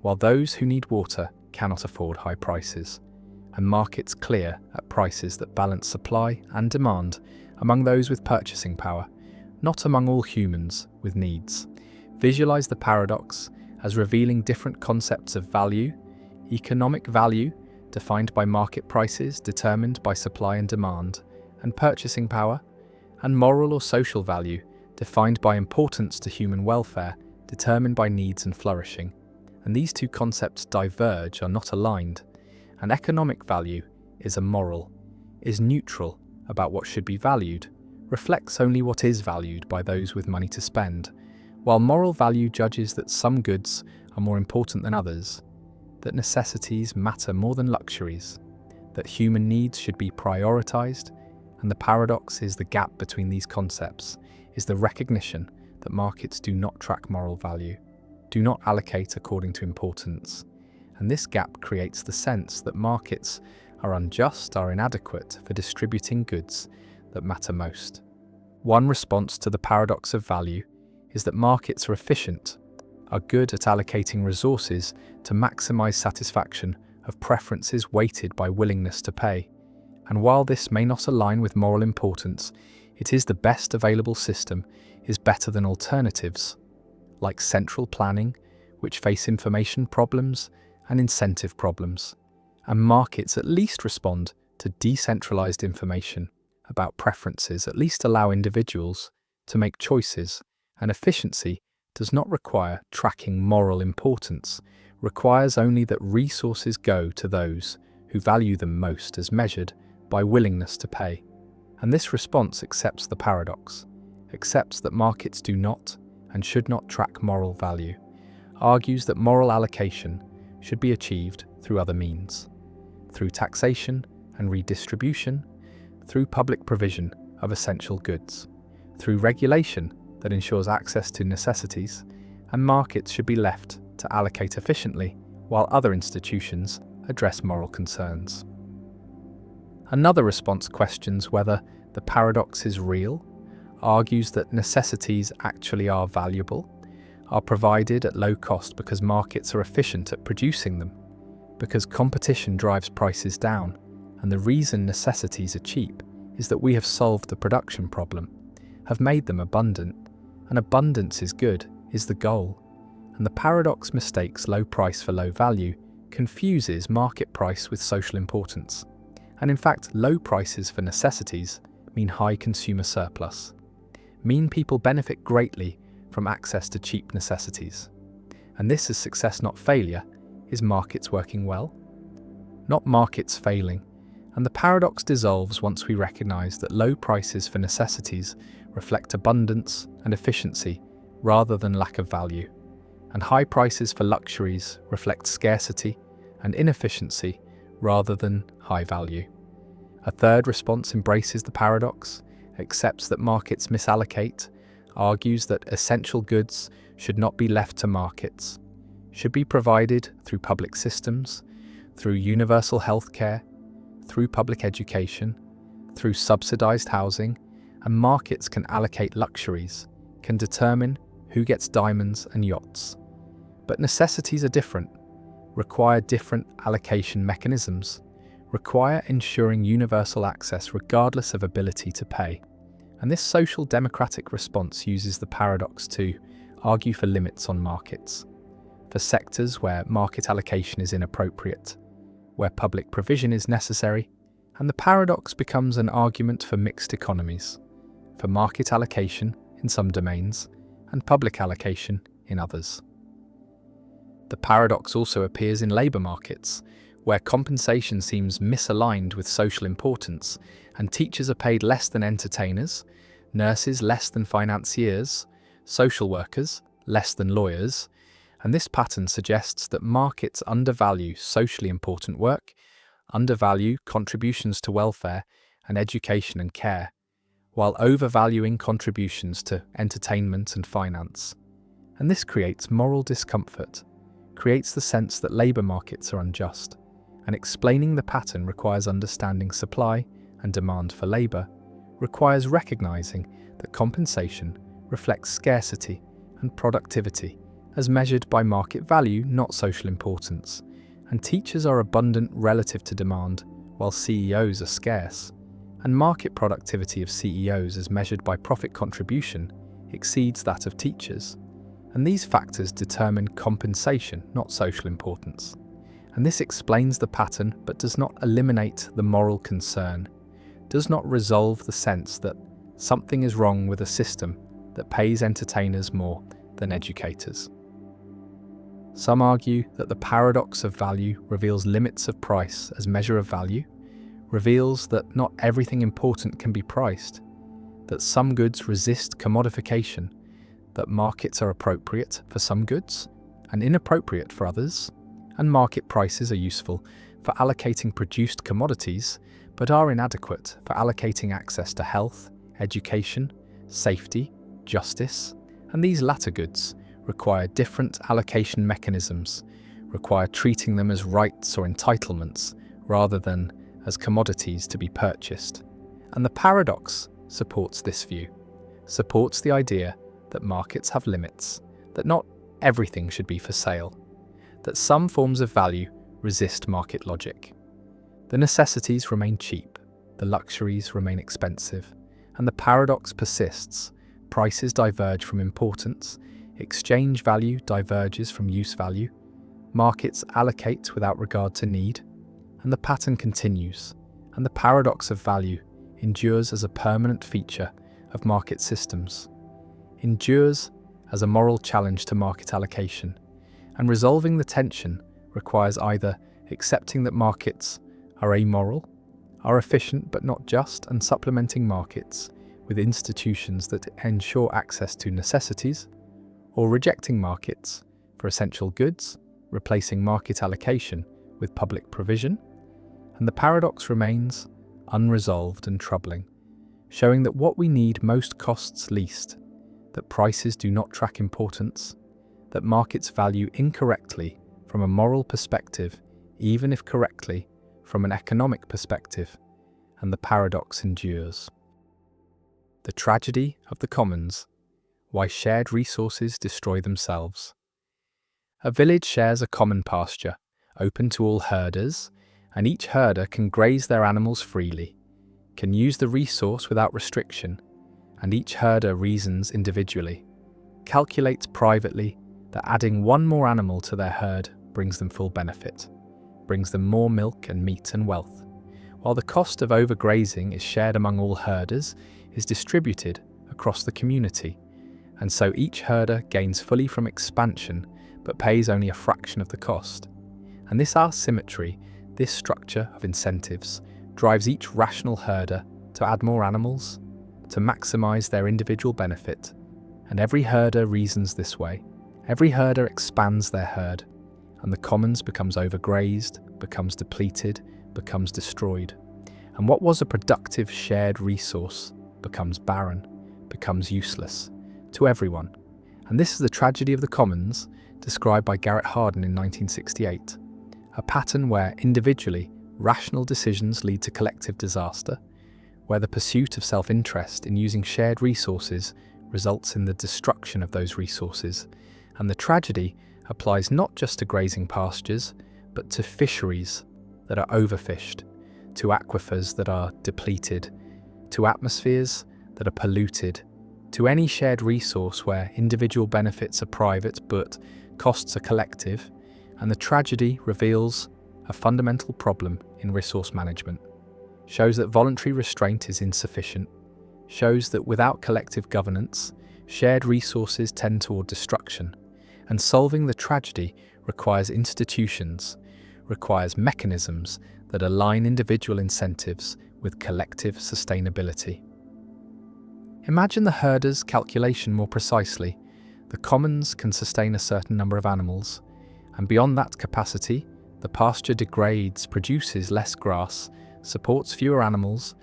while those who need water cannot afford high prices. And markets clear at prices that balance supply and demand among those with purchasing power, not among all humans with needs. Visualize the paradox as revealing different concepts of value: economic value, defined by market prices determined by supply and demand, and purchasing power, and moral or social value, defined by importance to human welfare, determined by needs and flourishing. And these two concepts diverge, are not aligned. And economic value is amoral, is neutral about what should be valued, reflects only what is valued by those with money to spend, while moral value judges that some goods are more important than others, that necessities matter more than luxuries, that human needs should be prioritized. And the paradox is the gap between these concepts, is the recognition that markets do not track moral value, do not allocate according to importance. And this gap creates the sense that markets are unjust, are inadequate for distributing goods that matter most. One response to the paradox of value is that markets are efficient, are good at allocating resources to maximize satisfaction of preferences weighted by willingness to pay. And while this may not align with moral importance, it is the best available system, is better than alternatives, like central planning, which face information problems and incentive problems. And markets at least respond to decentralized information about preferences, at least allow individuals to make choices, and efficiency does not require tracking moral importance, requires only that resources go to those who value them most as measured by willingness to pay. And this response accepts the paradox, accepts that markets do not and should not track moral value, argues that moral allocation should be achieved through other means, through taxation and redistribution, through public provision of essential goods, through regulation that ensures access to necessities, and markets should be left to allocate efficiently while other institutions address moral concerns. Another response questions whether the paradox is real, argues that necessities actually are valuable, are provided at low cost because markets are efficient at producing them, because competition drives prices down, and the reason necessities are cheap is that we have solved the production problem, have made them abundant, and abundance is good, is the goal. And the paradox mistakes low price for low value, confuses market price with social importance. And in fact, low prices for necessities mean high consumer surplus, mean people benefit greatly from access to cheap necessities. And this is success, not failure. Is markets working well? not markets failing, and the paradox dissolves once we recognize that low prices for necessities reflect abundance and efficiency rather than lack of value, and high prices for luxuries reflect scarcity and inefficiency rather than high value. A third response embraces the paradox, accepts that markets misallocate, argues that essential goods should not be left to markets, should be provided through public systems, through universal healthcare, through public education, through subsidized housing, and markets can allocate luxuries, can determine who gets diamonds and yachts. But necessities are different, require different allocation mechanisms, require ensuring universal access regardless of ability to pay. And this social democratic response uses the paradox to argue for limits on markets, for sectors where market allocation is inappropriate, where public provision is necessary, and the paradox becomes an argument for mixed economies, for market allocation in some domains and public allocation in others. The paradox also appears in labour markets, where compensation seems misaligned with social importance, and teachers are paid less than entertainers, nurses less than financiers, social workers less than lawyers, and this pattern suggests that markets undervalue socially important work, undervalue contributions to welfare and education and care, while overvaluing contributions to entertainment and finance. And this creates moral discomfort, creates the sense that labour markets are unjust, and explaining the pattern requires understanding supply and demand for labour, requires recognising that compensation reflects scarcity and productivity as measured by market value, not social importance, and teachers are abundant relative to demand while CEOs are scarce, and market productivity of CEOs as measured by profit contribution exceeds that of teachers. And these factors determine compensation, not social importance. And this explains the pattern but does not eliminate the moral concern, does not resolve the sense that something is wrong with a system that pays entertainers more than educators. Some argue that the paradox of value reveals limits of price as measure of value, reveals that not everything important can be priced, that some goods resist commodification, that markets are appropriate for some goods and inappropriate for others, and market prices are useful for allocating produced commodities but are inadequate for allocating access to health, education, safety, justice, and these latter goods require different allocation mechanisms, require treating them as rights or entitlements rather than as commodities to be purchased. And the paradox supports this view, supports the idea that markets have limits, that not everything should be for sale, that some forms of value resist market logic. The necessities remain cheap, the luxuries remain expensive, and the paradox persists. Prices diverge from importance, exchange value diverges from use value, markets allocate without regard to need, and the pattern continues, and the paradox of value endures as a permanent feature of market systems, endures as a moral challenge to market allocation, and resolving the tension requires either accepting that markets are amoral, are efficient but not just, and supplementing markets with institutions that ensure access to necessities, or rejecting markets for essential goods, replacing market allocation with public provision. And the paradox remains unresolved and troubling, showing that what we need most costs least, that prices do not track importance, that markets value incorrectly from a moral perspective, even if correctly from an economic perspective, and the paradox endures. The tragedy of the commons, why shared resources destroy themselves. A village shares a common pasture, open to all herders, and each herder can graze their animals freely, can use the resource without restriction, and each herder reasons individually, calculates privately that adding one more animal to their herd brings them full benefit, brings them more milk and meat and wealth, while the cost of overgrazing is shared among all herders, is distributed across the community, and so each herder gains fully from expansion but pays only a fraction of the cost. And this asymmetry This structure of incentives drives each rational herder to add more animals, to maximize their individual benefit, and every herder reasons this way. Every herder expands their herd, and the commons becomes overgrazed, becomes depleted, becomes destroyed. And what was a productive shared resource becomes barren, becomes useless to everyone. And this is the tragedy of the commons described by Garrett Hardin in 1968, a pattern where individually rational decisions lead to collective disaster, where the pursuit of self-interest in using shared resources results in the destruction of those resources. And the tragedy applies not just to grazing pastures, but to fisheries that are overfished, to aquifers that are depleted, to atmospheres that are polluted, to any shared resource where individual benefits are private but costs are collective. And the tragedy reveals a fundamental problem in resource management, shows that voluntary restraint is insufficient, shows that without collective governance, shared resources tend toward destruction. And solving the tragedy requires institutions, requires mechanisms that align individual incentives with collective sustainability. Imagine the herder's calculation more precisely. The commons can sustain a certain number of animals, and beyond that capacity, the pasture degrades, produces less grass, supports fewer animals,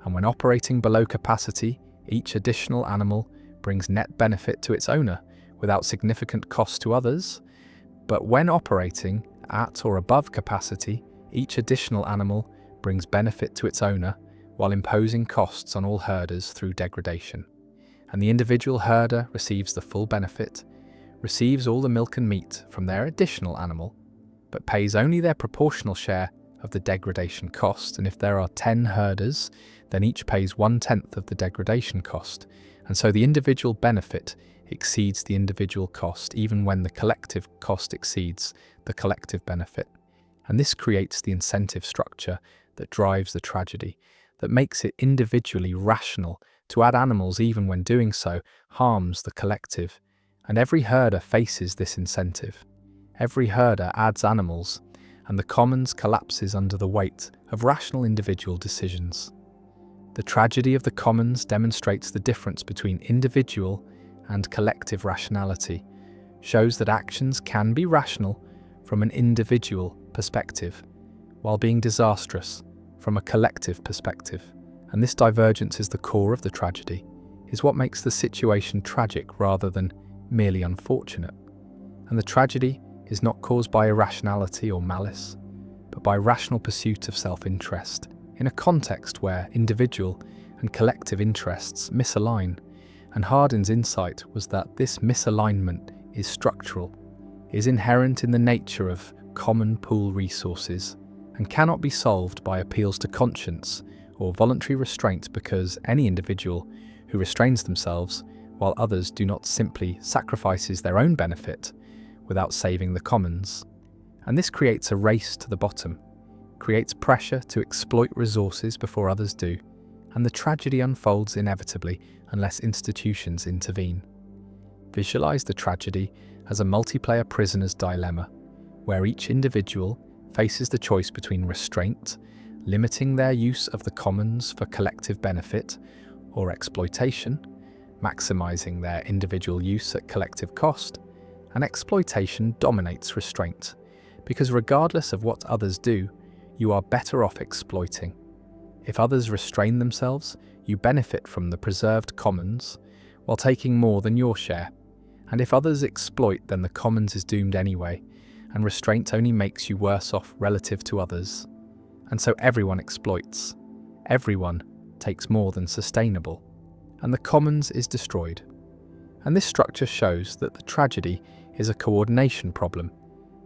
and when operating below capacity, each additional animal brings net benefit to its owner without significant cost to others. But when operating at or above capacity, each additional animal brings benefit to its owner while imposing costs on all herders through degradation. And the individual herder receives the full benefit, receives all the milk and meat from their additional animal, but pays only their proportional share of the degradation cost. And if there are 10 herders, then each pays 1/10 of the degradation cost. And so the individual benefit exceeds the individual cost, even when the collective cost exceeds the collective benefit. And this creates the incentive structure that drives the tragedy, that makes it individually rational to add animals even when doing so harms the collective. And every herder faces this incentive. Every herder adds animals, and the commons collapses under the weight of rational individual decisions. The tragedy of the commons demonstrates the difference between individual and collective rationality, shows that actions can be rational from an individual perspective, while being disastrous from a collective perspective. And this divergence is the core of the tragedy, is what makes the situation tragic rather than merely unfortunate. And the tragedy is not caused by irrationality or malice, but by rational pursuit of self-interest, in a context where individual and collective interests misalign. And Hardin's insight was that this misalignment is structural, is inherent in the nature of common pool resources, and cannot be solved by appeals to conscience or voluntary restraint, because any individual who restrains themselves while others do not simply sacrifices their own benefit without saving the commons. And this creates a race to the bottom, creates pressure to exploit resources before others do, and the tragedy unfolds inevitably unless institutions intervene. Visualize the tragedy as a multiplayer prisoner's dilemma, where each individual faces the choice between restraint, limiting their use of the commons for collective benefit, or exploitation, maximizing their individual use at collective cost. And exploitation dominates restraint, because regardless of what others do, you are better off exploiting. If others restrain themselves, you benefit from the preserved commons while taking more than your share. And if others exploit, then the commons is doomed anyway, and restraint only makes you worse off relative to others. And so everyone exploits. Everyone takes more than sustainable, and the commons is destroyed. And this structure shows that the tragedy is a coordination problem,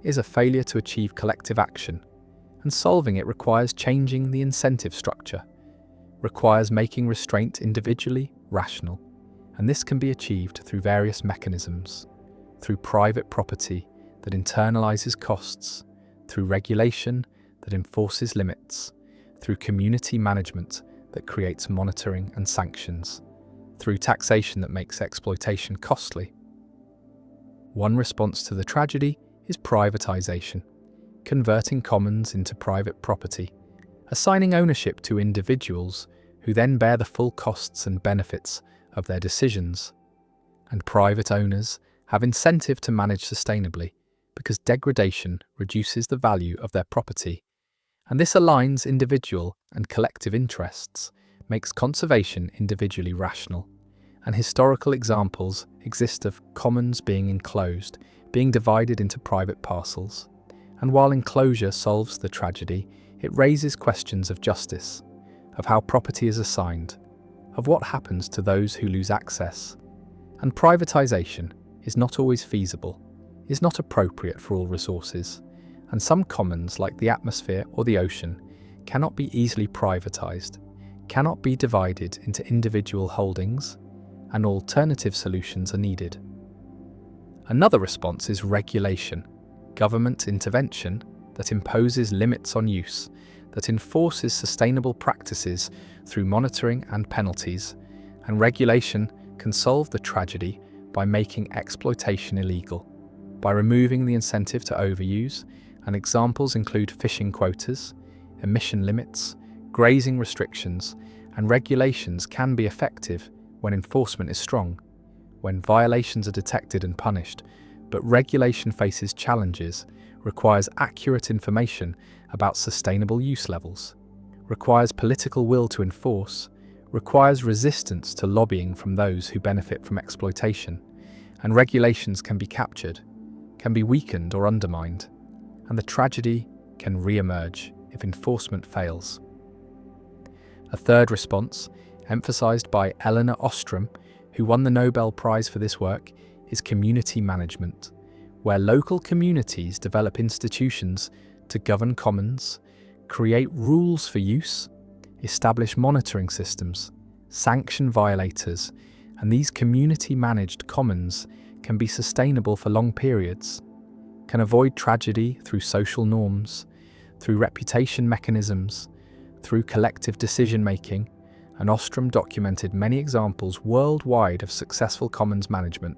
is a failure to achieve collective action, and solving it requires changing the incentive structure, requires making restraint individually rational. And this can be achieved through various mechanisms, through private property that internalizes costs, through regulation that enforces limits, through community management that creates monitoring and sanctions, through taxation that makes exploitation costly. One response to the tragedy is privatization. converting commons into private property, assigning ownership to individuals who then bear the full costs and benefits of their decisions. And private owners have incentive to manage sustainably because degradation reduces the value of their property. And this aligns individual and collective interests, makes conservation individually rational. And historical examples exist of commons being enclosed, being divided into private parcels. And while enclosure solves the tragedy, it raises questions of justice, of how property is assigned, of what happens to those who lose access. And privatization is not always feasible, is not appropriate for all resources, and some commons like the atmosphere or the ocean cannot be easily privatized, cannot be divided into individual holdings, and alternative solutions are needed. Another response is regulation, government intervention that imposes limits on use, that enforces sustainable practices through monitoring and penalties, and regulation can solve the tragedy by making exploitation illegal, by removing the incentive to overuse, and examples include fishing quotas, emission limits, grazing restrictions, and regulations can be effective when enforcement is strong, when violations are detected and punished, but regulation faces challenges, requires accurate information about sustainable use levels, requires political will to enforce, requires resistance to lobbying from those who benefit from exploitation, and regulations can be captured, can be weakened or undermined, and the tragedy can re-emerge if enforcement fails. A third response, emphasized by Elinor Ostrom, who won the Nobel Prize for this work, is community management, where local communities develop institutions to govern commons, create rules for use, establish monitoring systems, sanction violators, and these community-managed commons can be sustainable for long periods, can avoid tragedy through social norms, through reputation mechanisms, through collective decision-making, and Ostrom documented many examples worldwide of successful commons management,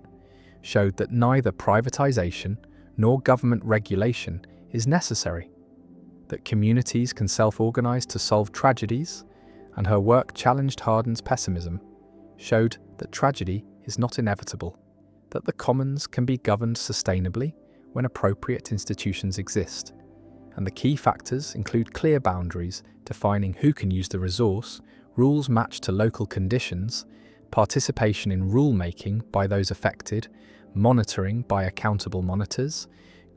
showed that neither privatization nor government regulation is necessary, that communities can self-organize to solve tragedies, and her work challenged Hardin's pessimism, showed that tragedy is not inevitable, that the commons can be governed sustainably when appropriate institutions exist, and the key factors include clear boundaries defining who can use the resource, rules matched to local conditions, participation in rule-making by those affected, monitoring by accountable monitors,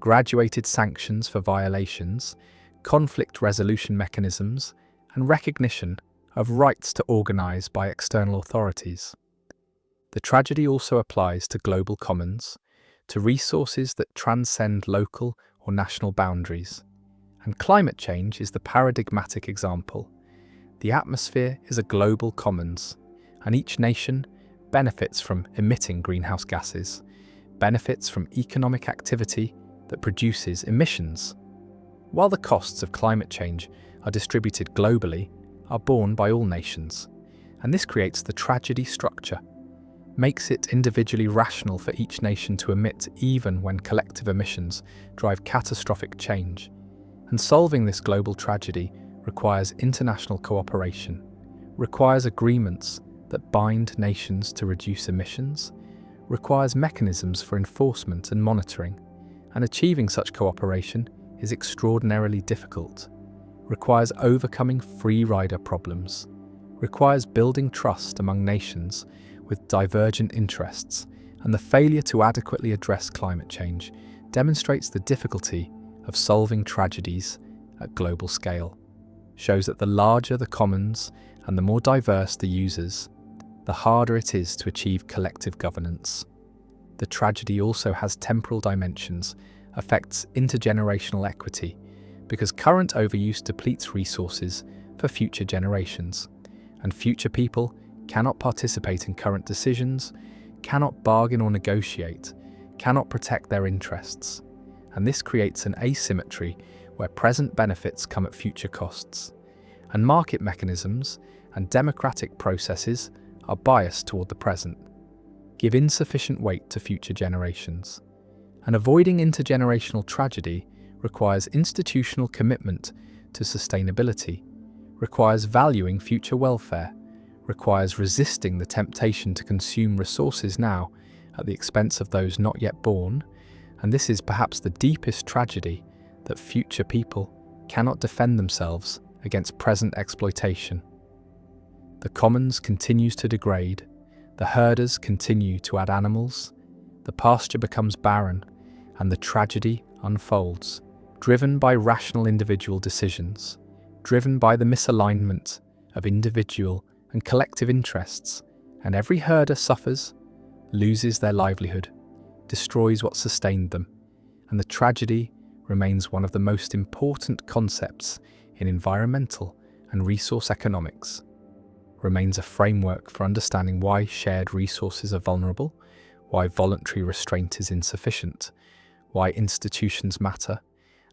graduated sanctions for violations, conflict resolution mechanisms, and recognition of rights to organize by external authorities. The tragedy also applies to global commons, to resources that transcend local or national boundaries. And climate change is the paradigmatic example. The atmosphere is a global commons, and each nation benefits from emitting greenhouse gases, benefits from economic activity that produces emissions, while the costs of climate change are distributed globally, are borne by all nations. And this creates the tragedy structure, makes it individually rational for each nation to emit even when collective emissions drive catastrophic change. And solving this global tragedy requires international cooperation, requires agreements that bind nations to reduce emissions, requires mechanisms for enforcement and monitoring, and achieving such cooperation is extraordinarily difficult, requires overcoming free rider problems, requires building trust among nations with divergent interests, and the failure to adequately address climate change demonstrates the difficulty of solving tragedies at global scale, shows that the larger the commons and the more diverse the users, the harder it is to achieve collective governance. The tragedy also has temporal dimensions, affects intergenerational equity, because current overuse depletes resources for future generations, and future people cannot participate in current decisions, cannot bargain or negotiate, cannot protect their interests. And this creates an asymmetry where present benefits come at future costs, and market mechanisms and democratic processes are biased toward the present, give insufficient weight to future generations. And avoiding intergenerational tragedy requires institutional commitment to sustainability, requires valuing future welfare, requires resisting the temptation to consume resources now at the expense of those not yet born, and this is perhaps the deepest tragedy, that future people cannot defend themselves against present exploitation. The commons continues to degrade, the herders continue to add animals, the pasture becomes barren, and the tragedy unfolds, driven by rational individual decisions, driven by the misalignment of individual and collective interests, and every herder suffers, loses their livelihood, destroys what sustained them, and the tragedy remains one of the most important concepts in environmental and resource economics, remains a framework for understanding why shared resources are vulnerable, why voluntary restraint is insufficient, why institutions matter,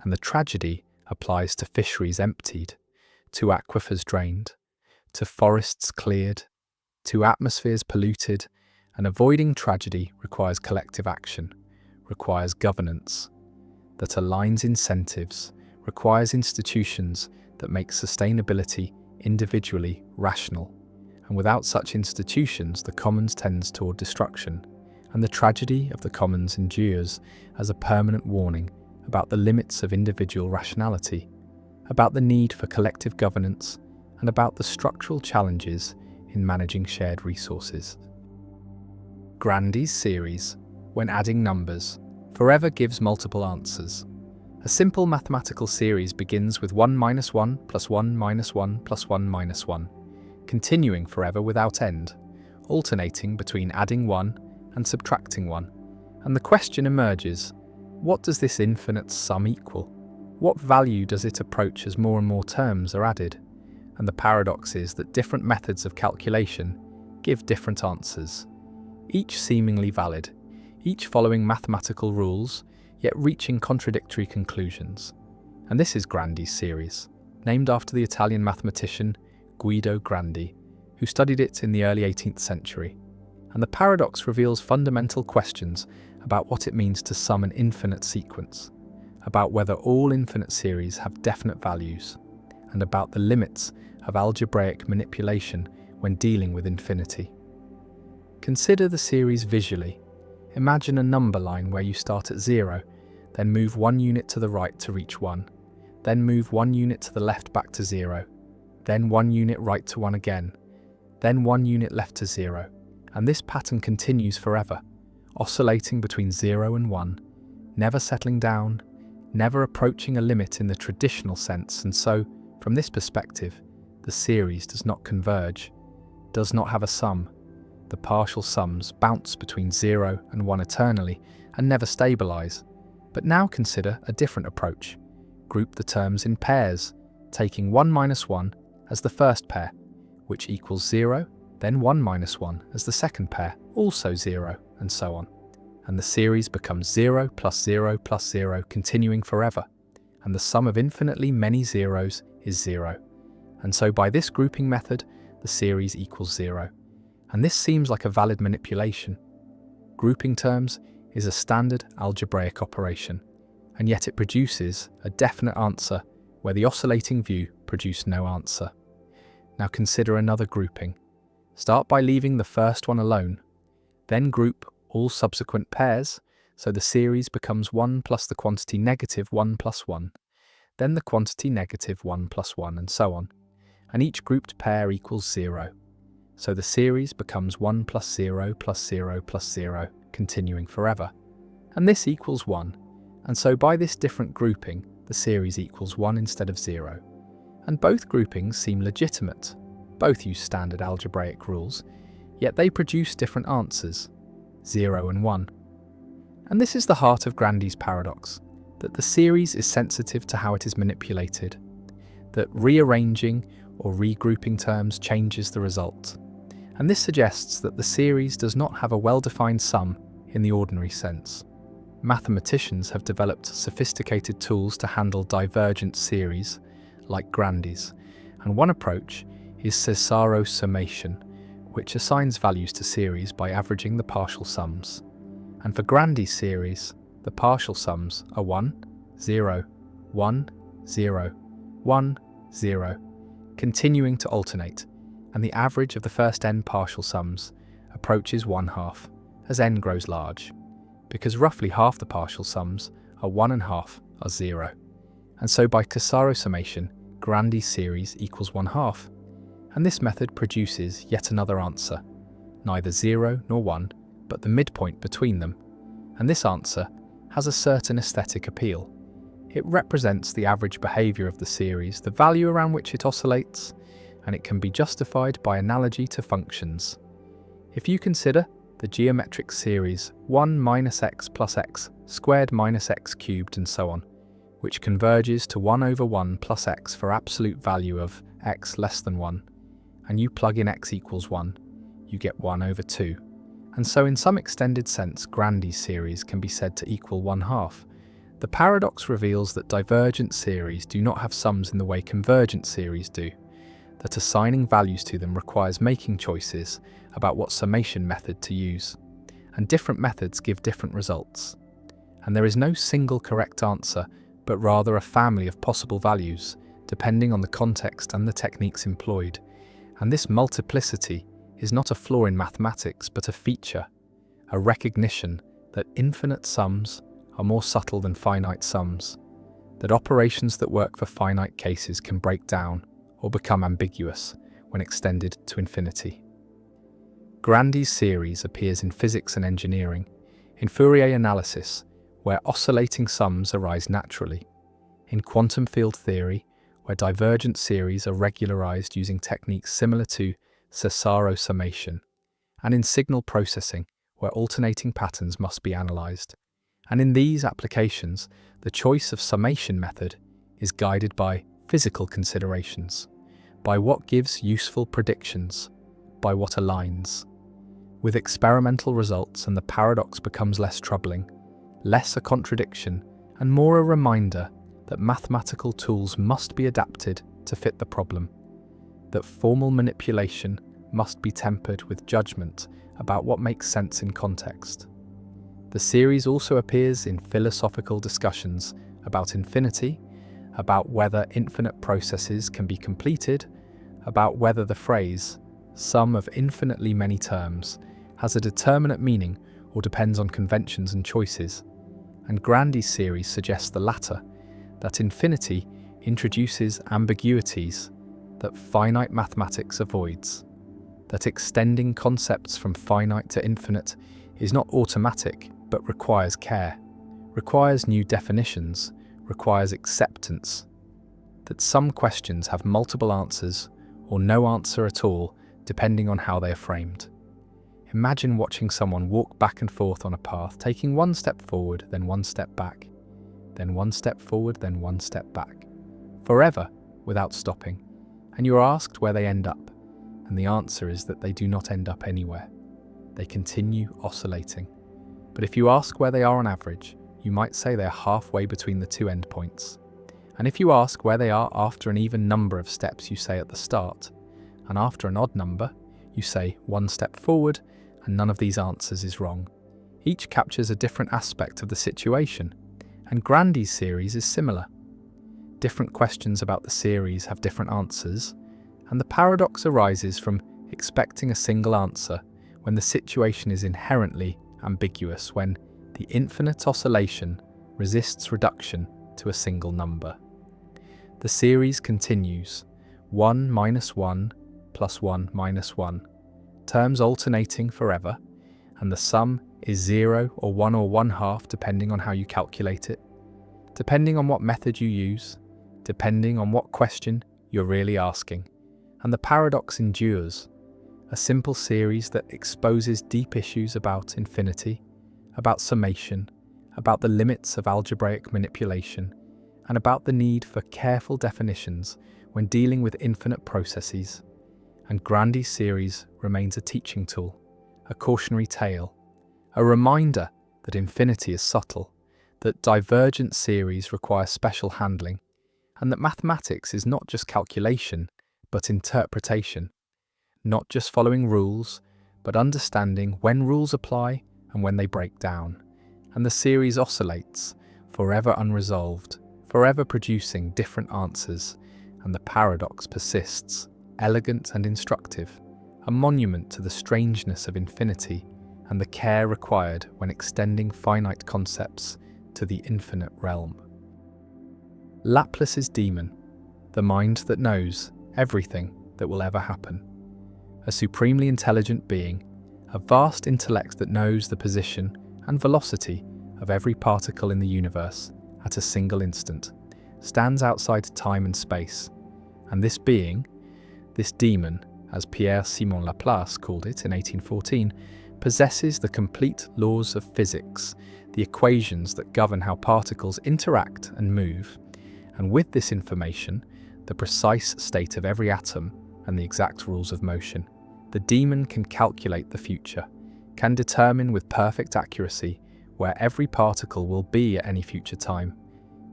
and the tragedy applies to fisheries emptied, to aquifers drained, to forests cleared, to atmospheres polluted, and avoiding tragedy requires collective action, requires governance that aligns incentives, requires institutions that make sustainability individually rational. And without such institutions, the commons tends toward destruction, and the tragedy of the commons endures as a permanent warning about the limits of individual rationality, about the need for collective governance, and about the structural challenges in managing shared resources. Grandy's series, when adding numbers, forever gives multiple answers. A simple mathematical series begins with 1 minus 1 plus 1 minus 1 plus 1 minus 1, continuing forever without end, alternating between adding 1 and subtracting 1. And the question emerges, what does this infinite sum equal? What value does it approach as more and more terms are added? And the paradox is that different methods of calculation give different answers, each seemingly valid, each following mathematical rules, yet reaching contradictory conclusions. And this is Grandy's series, named after the Italian mathematician Guido Grandi, who studied it in the early 18th century. And the paradox reveals fundamental questions about what it means to sum an infinite sequence, about whether all infinite series have definite values, and about the limits of algebraic manipulation when dealing with infinity. Consider the series visually. Imagine a number line where you start at 0, then move 1 unit to the right to reach 1, then move 1 unit to the left back to 0, then 1 unit right to 1 again, then 1 unit left to 0, and this pattern continues forever, oscillating between 0 and 1, never settling down, never approaching a limit in the traditional sense, and so, from this perspective, the series does not converge, does not have a sum. The partial sums bounce between 0 and 1 eternally and never stabilize. But now consider a different approach. Group the terms in pairs, taking 1 minus 1 as the first pair, which equals 0, then 1 minus 1 as the second pair, also 0, and so on. And the series becomes 0 plus 0 plus 0, continuing forever, and the sum of infinitely many zeros is 0. And so by this grouping method, the series equals 0. And this seems like a valid manipulation. Grouping terms is a standard algebraic operation, and yet it produces a definite answer where the oscillating view produced no answer. Now consider another grouping. Start by leaving the first one alone, then group all subsequent pairs, so the series becomes 1 plus the quantity negative 1 plus 1, then the quantity negative 1 plus 1, and so on, and each grouped pair equals 0. So the series becomes 1 plus 0 plus 0 plus 0, continuing forever. And this equals 1, and so by this different grouping, the series equals 1 instead of 0. And both groupings seem legitimate. Both use standard algebraic rules, yet they produce different answers, 0 and 1. And this is the heart of Grandy's paradox, that the series is sensitive to how it is manipulated, that rearranging or regrouping terms changes the result. And this suggests that the series does not have a well-defined sum in the ordinary sense. Mathematicians have developed sophisticated tools to handle divergent series, like Grandy's, and one approach is Cesaro summation, which assigns values to series by averaging the partial sums. And for Grandy's series, the partial sums are 1, 0, 1, 0, 1, 0, continuing to alternate, and the average of the first n partial sums approaches 1/2 as n grows large, because roughly half the partial sums are 1 and half are 0. And so by Casaro summation, Grandi's series equals 1/2, and this method produces yet another answer, neither 0 nor 1, but the midpoint between them, and this answer has a certain aesthetic appeal. It represents the average behaviour of the series, the value around which it oscillates, and it can be justified by analogy to functions. If you consider the geometric series 1 minus x plus x squared minus x cubed and so on, which converges to 1 over 1 plus x for absolute value of x less than 1, and you plug in x equals 1, you get 1 over 2. And so in some extended sense, Grandi's series can be said to equal 1/2. The paradox reveals that divergent series do not have sums in the way convergent series do, that assigning values to them requires making choices about what summation method to use, and different methods give different results. And there is no single correct answer, but rather a family of possible values, depending on the context and the techniques employed. And this multiplicity is not a flaw in mathematics, but a feature, a recognition that infinite sums are more subtle than finite sums, that operations that work for finite cases can break down or become ambiguous when extended to infinity. Grandi's series appears in physics and engineering, in Fourier analysis, where oscillating sums arise naturally, in quantum field theory, where divergent series are regularized using techniques similar to Casaro summation, and in signal processing, where alternating patterns must be analyzed. And in these applications, the choice of summation method is guided by physical considerations, by what gives useful predictions, by what aligns. With experimental results, and the paradox becomes less troubling, less a contradiction, and more a reminder that mathematical tools must be adapted to fit the problem, that formal manipulation must be tempered with judgment about what makes sense in context. The series also appears in philosophical discussions about infinity, about whether infinite processes can be completed, about whether the phrase, sum of infinitely many terms, has a determinate meaning or depends on conventions and choices. And Grandi's series suggests the latter, that infinity introduces ambiguities that finite mathematics avoids, that extending concepts from finite to infinite is not automatic but requires care, requires new definitions, requires acceptance, that some questions have multiple answers or no answer at all depending on how they are framed. Imagine watching someone walk back and forth on a path, taking one step forward, then one step back, then one step forward, then one step back, forever without stopping, and you are asked where they end up, and the answer is that they do not end up anywhere. They continue oscillating. But if you ask where they are on average, you might say they are halfway between the two endpoints. And if you ask where they are after an even number of steps, you say at the start, and after an odd number, you say one step forward, and none of these answers is wrong. Each captures a different aspect of the situation, and Grandi's series is similar. Different questions about the series have different answers, and the paradox arises from expecting a single answer when the situation is inherently ambiguous, when the infinite oscillation resists reduction to a single number. The series continues, 1 minus 1 plus 1 minus 1, terms alternating forever, and the sum is 0 or 1 or 1/2 depending on how you calculate it, depending on what method you use, depending on what question you're really asking. And the paradox endures, a simple series that exposes deep issues about infinity, about summation, about the limits of algebraic manipulation, and about the need for careful definitions when dealing with infinite processes. And Grandi's series remains a teaching tool, a cautionary tale, a reminder that infinity is subtle, that divergent series require special handling, and that mathematics is not just calculation, but interpretation, not just following rules, but understanding when rules apply and when they break down. And the series oscillates, forever unresolved, forever producing different answers, and the paradox persists, elegant and instructive, a monument to the strangeness of infinity and the care required when extending finite concepts to the infinite realm. Laplace's demon, the mind that knows everything that will ever happen. A supremely intelligent being, a vast intellect that knows the position and velocity of every particle in the universe at a single instant, stands outside time and space. And this being, this demon, as Pierre-Simon Laplace called it in 1814, possesses the complete laws of physics, the equations that govern how particles interact and move, and with this information, the precise state of every atom and the exact rules of motion. The demon can calculate the future, can determine with perfect accuracy where every particle will be at any future time,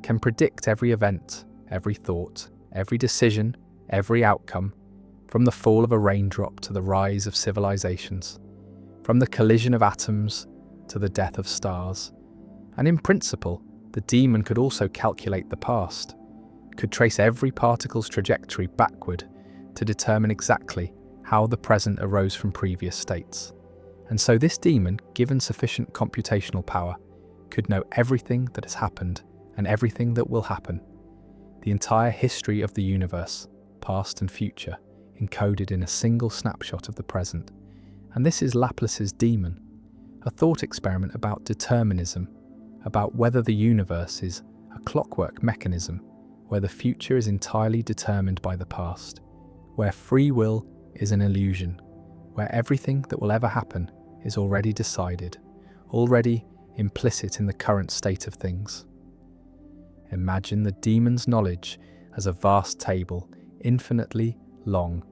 can predict every event, every thought, every decision, every outcome, from the fall of a raindrop to the rise of civilizations, from the collision of atoms to the death of stars. And in principle, the demon could also calculate the past, could trace every particle's trajectory backward to determine exactly how the present arose from previous states. And so this demon, given sufficient computational power, could know everything that has happened and everything that will happen, the entire history of the universe, past and future, encoded in a single snapshot of the present. And this is Laplace's demon, a thought experiment about determinism, about whether the universe is a clockwork mechanism, where the future is entirely determined by the past, where free will is an illusion, where everything that will ever happen is already decided, already implicit in the current state of things. Imagine the demon's knowledge as a vast table, infinitely long,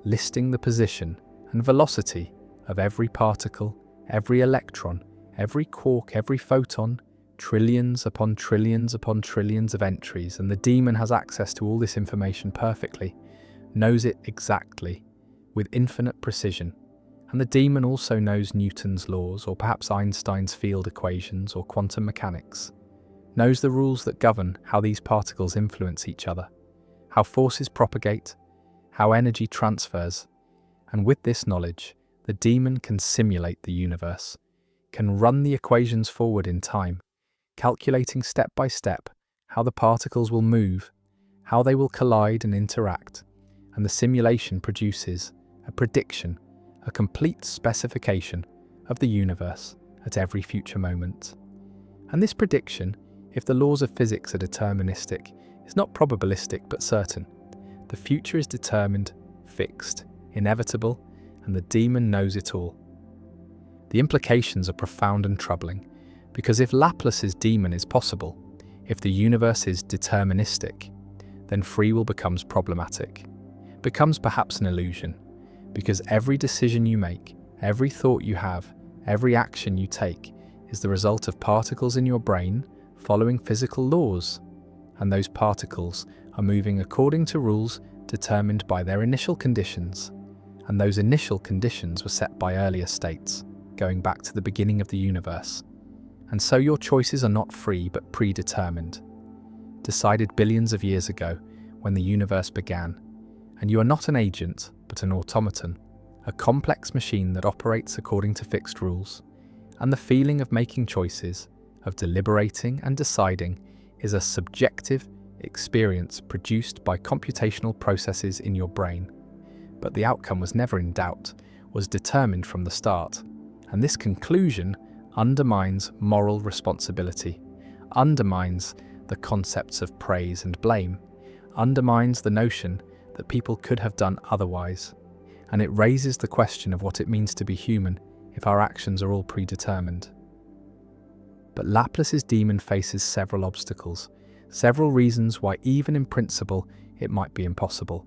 listing the position and velocity of every particle, every electron, every quark, every photon, trillions upon trillions upon trillions of entries, and the demon has access to all this information perfectly, knows it exactly, with infinite precision. And the demon also knows Newton's laws, or perhaps Einstein's field equations, or quantum mechanics, knows the rules that govern how these particles influence each other, how forces propagate, how energy transfers. And with this knowledge, the demon can simulate the universe, can run the equations forward in time, calculating step by step how the particles will move, how they will collide and interact, and the simulation produces a prediction, a complete specification of the universe at every future moment. And this prediction, if the laws of physics are deterministic, is not probabilistic but certain. The future is determined, fixed, inevitable, and the demon knows it all. The implications are profound and troubling, because if Laplace's demon is possible, if the universe is deterministic, then free will becomes problematic, becomes perhaps an illusion, because every decision you make, every thought you have, every action you take is the result of particles in your brain following physical laws, and those particles are moving according to rules determined by their initial conditions, and those initial conditions were set by earlier states, going back to the beginning of the universe. And so your choices are not free but predetermined, decided billions of years ago when the universe began, and you are not an agent but an automaton, a complex machine that operates according to fixed rules. And the feeling of making choices, of deliberating and deciding, is a subjective experience produced by computational processes in your brain. But the outcome was never in doubt, was determined from the start. And this conclusion undermines moral responsibility, undermines the concepts of praise and blame, undermines the notion that people could have done otherwise, and it raises the question of what it means to be human if our actions are all predetermined. But Laplace's demon faces several obstacles, several reasons why even in principle it might be impossible.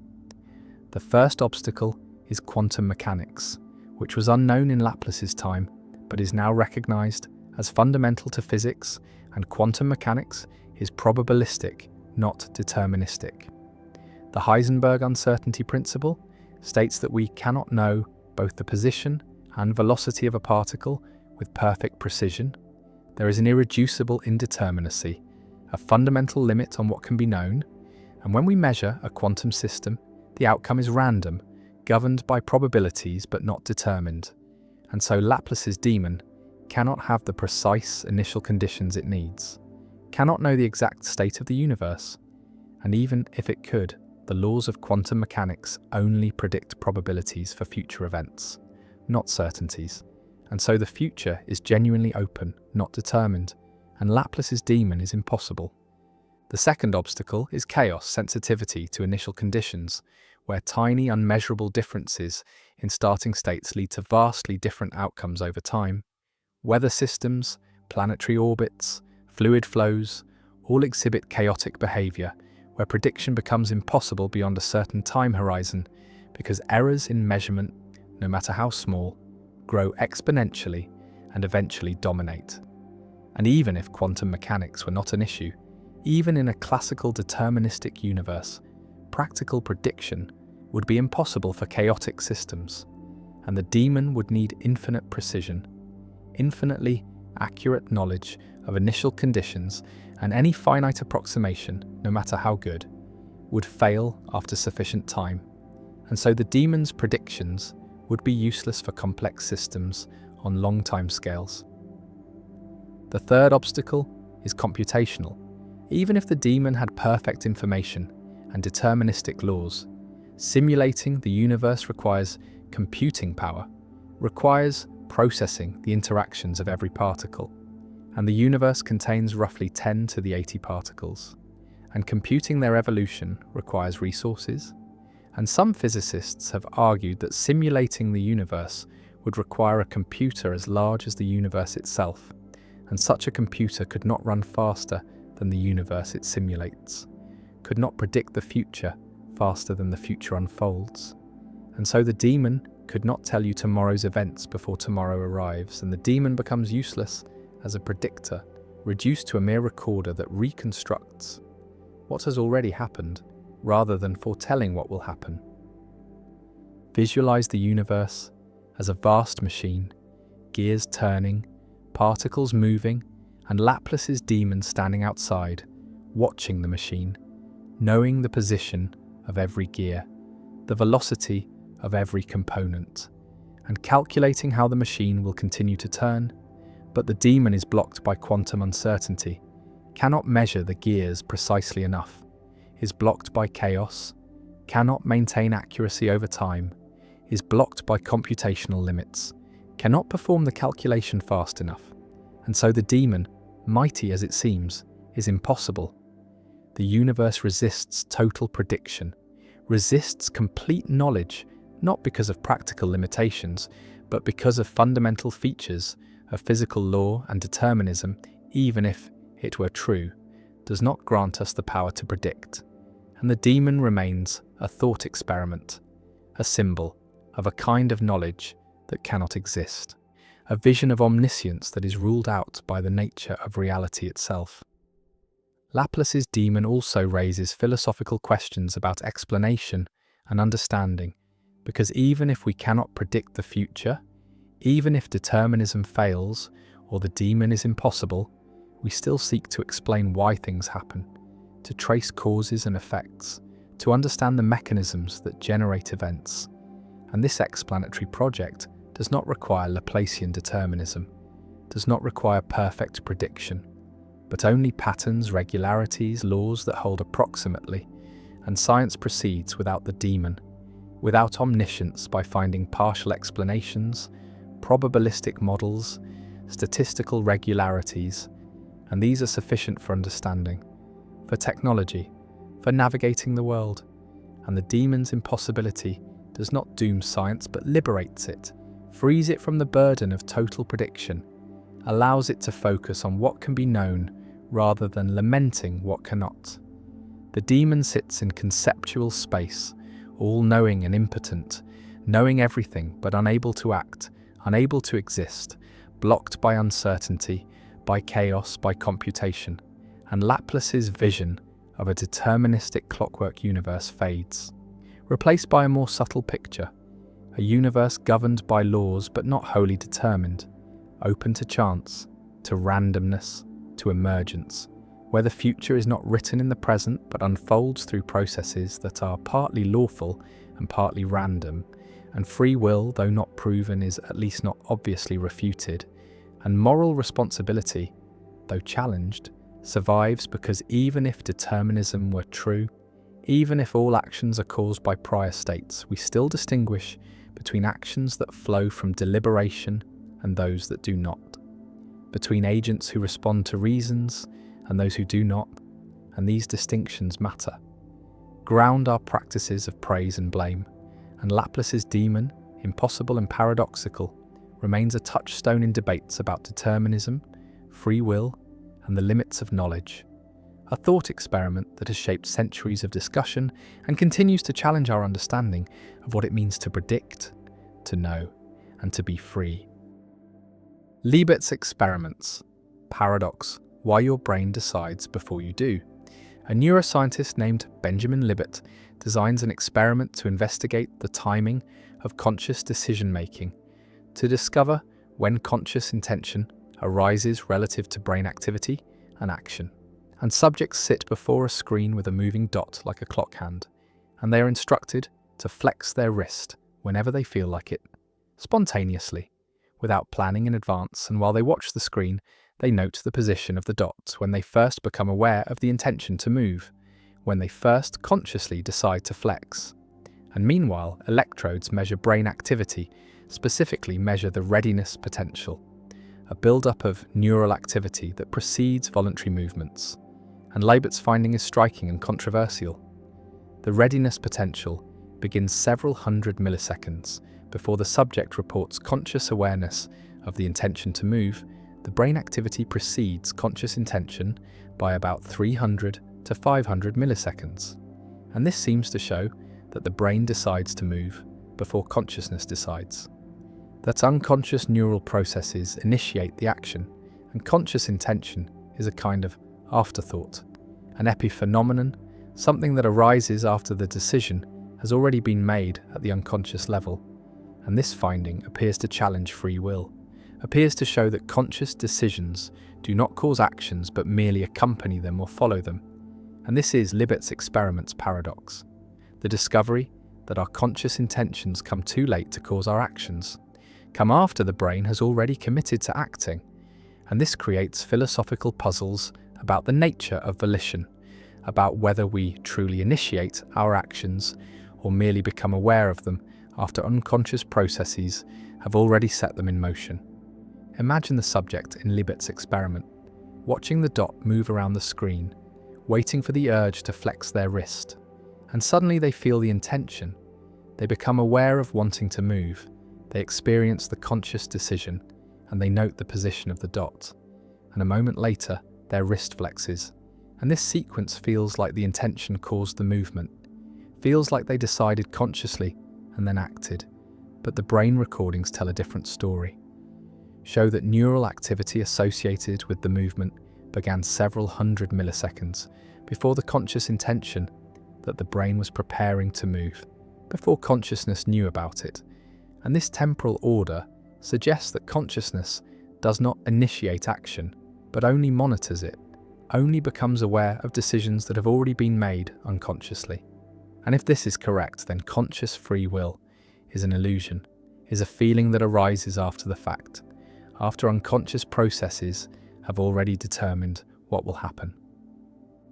The first obstacle is quantum mechanics, which was unknown in Laplace's time, but is now recognized as fundamental to physics, and quantum mechanics is probabilistic, not deterministic. The Heisenberg uncertainty principle states that we cannot know both the position and velocity of a particle with perfect precision. There is an irreducible indeterminacy, a fundamental limit on what can be known, and when we measure a quantum system, the outcome is random, governed by probabilities but not determined. And so Laplace's demon cannot have the precise initial conditions it needs, cannot know the exact state of the universe, and even if it could, the laws of quantum mechanics only predict probabilities for future events, not certainties. And so the future is genuinely open, not determined, and Laplace's demon is impossible. The second obstacle is chaos sensitivity to initial conditions, where tiny unmeasurable differences in starting states lead to vastly different outcomes over time. Weather systems, planetary orbits, fluid flows, all exhibit chaotic behavior, where prediction becomes impossible beyond a certain time horizon, because errors in measurement, no matter how small, grow exponentially and eventually dominate. And even if quantum mechanics were not an issue, even in a classical deterministic universe, practical prediction would be impossible for chaotic systems, and the demon would need infinite precision, infinitely accurate knowledge of initial conditions, and any finite approximation, no matter how good, would fail after sufficient time. And so the demon's predictions would be useless for complex systems on long time scales. The third obstacle is computational. Even if the demon had perfect information and deterministic laws, simulating the universe requires computing power, requires processing the interactions of every particle, and the universe contains roughly 10 to the 80 particles, and computing their evolution requires resources. And some physicists have argued that simulating the universe would require a computer as large as the universe itself, and such a computer could not run faster than the universe it simulates, could not predict the future faster than the future unfolds. And so the demon could not tell you tomorrow's events before tomorrow arrives, and the demon becomes useless as a predictor, reduced to a mere recorder that reconstructs what has already happened, rather than foretelling what will happen. Visualize the universe as a vast machine, gears turning, particles moving, and Laplace's demon standing outside, watching the machine, knowing the position of every gear, the velocity of every component, and calculating how the machine will continue to turn. But the demon is blocked by quantum uncertainty, cannot measure the gears precisely enough, is blocked by chaos, cannot maintain accuracy over time, is blocked by computational limits, cannot perform the calculation fast enough. And so the demon, mighty as it seems, is impossible. The universe resists total prediction, resists complete knowledge, not because of practical limitations, but because of fundamental features of physical law and determinism. Even if it were true, does not grant us the power to predict. And the demon remains a thought experiment, a symbol of a kind of knowledge that cannot exist, a vision of omniscience that is ruled out by the nature of reality itself. Laplace's demon also raises philosophical questions about explanation and understanding, because even if we cannot predict the future, even if determinism fails or the demon is impossible, we still seek to explain why things happen, to trace causes and effects, to understand the mechanisms that generate events. And this explanatory project does not require Laplacian determinism, does not require perfect prediction, but only patterns, regularities, laws that hold approximately, and science proceeds without the demon, without omniscience, by finding partial explanations, probabilistic models, statistical regularities, and these are sufficient for understanding, for technology, for navigating the world. And the demon's impossibility does not doom science but liberates it, frees it from the burden of total prediction, allows it to focus on what can be known rather than lamenting what cannot. The demon sits in conceptual space, all-knowing and impotent, knowing everything but unable to act, unable to exist, blocked by uncertainty, by chaos, by computation, and Laplace's vision of a deterministic clockwork universe fades, replaced by a more subtle picture, a universe governed by laws but not wholly determined, open to chance, to randomness, to emergence, where the future is not written in the present but unfolds through processes that are partly lawful and partly random, and free will, though not proven, is at least not obviously refuted, and moral responsibility, though challenged, survives because even if determinism were true, even if all actions are caused by prior states, we still distinguish between actions that flow from deliberation and those that do not, between agents who respond to reasons and those who do not, and these distinctions matter. Ground our practices of praise and blame, and Laplace's demon, impossible and paradoxical, remains a touchstone in debates about determinism, free will, and the limits of knowledge. A thought experiment that has shaped centuries of discussion and continues to challenge our understanding of what it means to predict, to know, and to be free. Libet's experiments. Paradox: why your brain decides before you do. A neuroscientist named Benjamin Libet designs an experiment to investigate the timing of conscious decision-making, to discover when conscious intention arises relative to brain activity and action. And subjects sit before a screen with a moving dot like a clock hand, and they are instructed to flex their wrist whenever they feel like it, spontaneously, without planning in advance, and while they watch the screen, they note the position of the dot when they first become aware of the intention to move, when they first consciously decide to flex. And meanwhile, electrodes measure brain activity, specifically measure the readiness potential, a build-up of neural activity that precedes voluntary movements. And Libet's finding is striking and controversial. The readiness potential begins several hundred milliseconds before the subject reports conscious awareness of the intention to move. The brain activity precedes conscious intention by about 300 to 500 milliseconds. And this seems to show that the brain decides to move before consciousness decides. That unconscious neural processes initiate the action, and conscious intention is a kind of afterthought, an epiphenomenon, something that arises after the decision has already been made at the unconscious level. And this finding appears to challenge free will, appears to show that conscious decisions do not cause actions but merely accompany them or follow them. And this is Libet's experiment's paradox, the discovery that our conscious intentions come too late to cause our actions, come after the brain has already committed to acting. And this creates philosophical puzzles about the nature of volition, about whether we truly initiate our actions or merely become aware of them after unconscious processes have already set them in motion. Imagine the subject in Libet's experiment, watching the dot move around the screen, waiting for the urge to flex their wrist, and suddenly they feel the intention. They become aware of wanting to move, they experience the conscious decision, and they note the position of the dot. And a moment later, their wrist flexes, and this sequence feels like the intention caused the movement, feels like they decided consciously and then acted. But the brain recordings tell a different story, show that neural activity associated with the movement began several hundred milliseconds before the conscious intention that the brain was preparing to move, before consciousness knew about it. And this temporal order suggests that consciousness does not initiate action, but only monitors it, only becomes aware of decisions that have already been made unconsciously. And if this is correct, then conscious free will is an illusion, is a feeling that arises after the fact, after unconscious processes have already determined what will happen.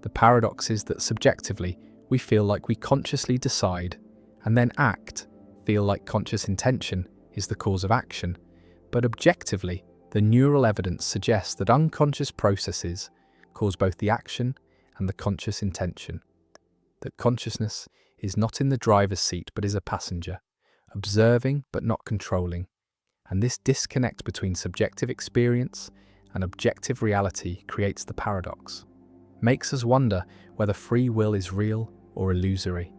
The paradox is that subjectively, we feel like we consciously decide and then act, feel like conscious intention is the cause of action, but objectively, the neural evidence suggests that unconscious processes cause both the action and the conscious intention, that consciousness is not in the driver's seat but is a passenger, observing but not controlling, and this disconnect between subjective experience and objective reality creates the paradox, makes us wonder whether free will is real or illusory,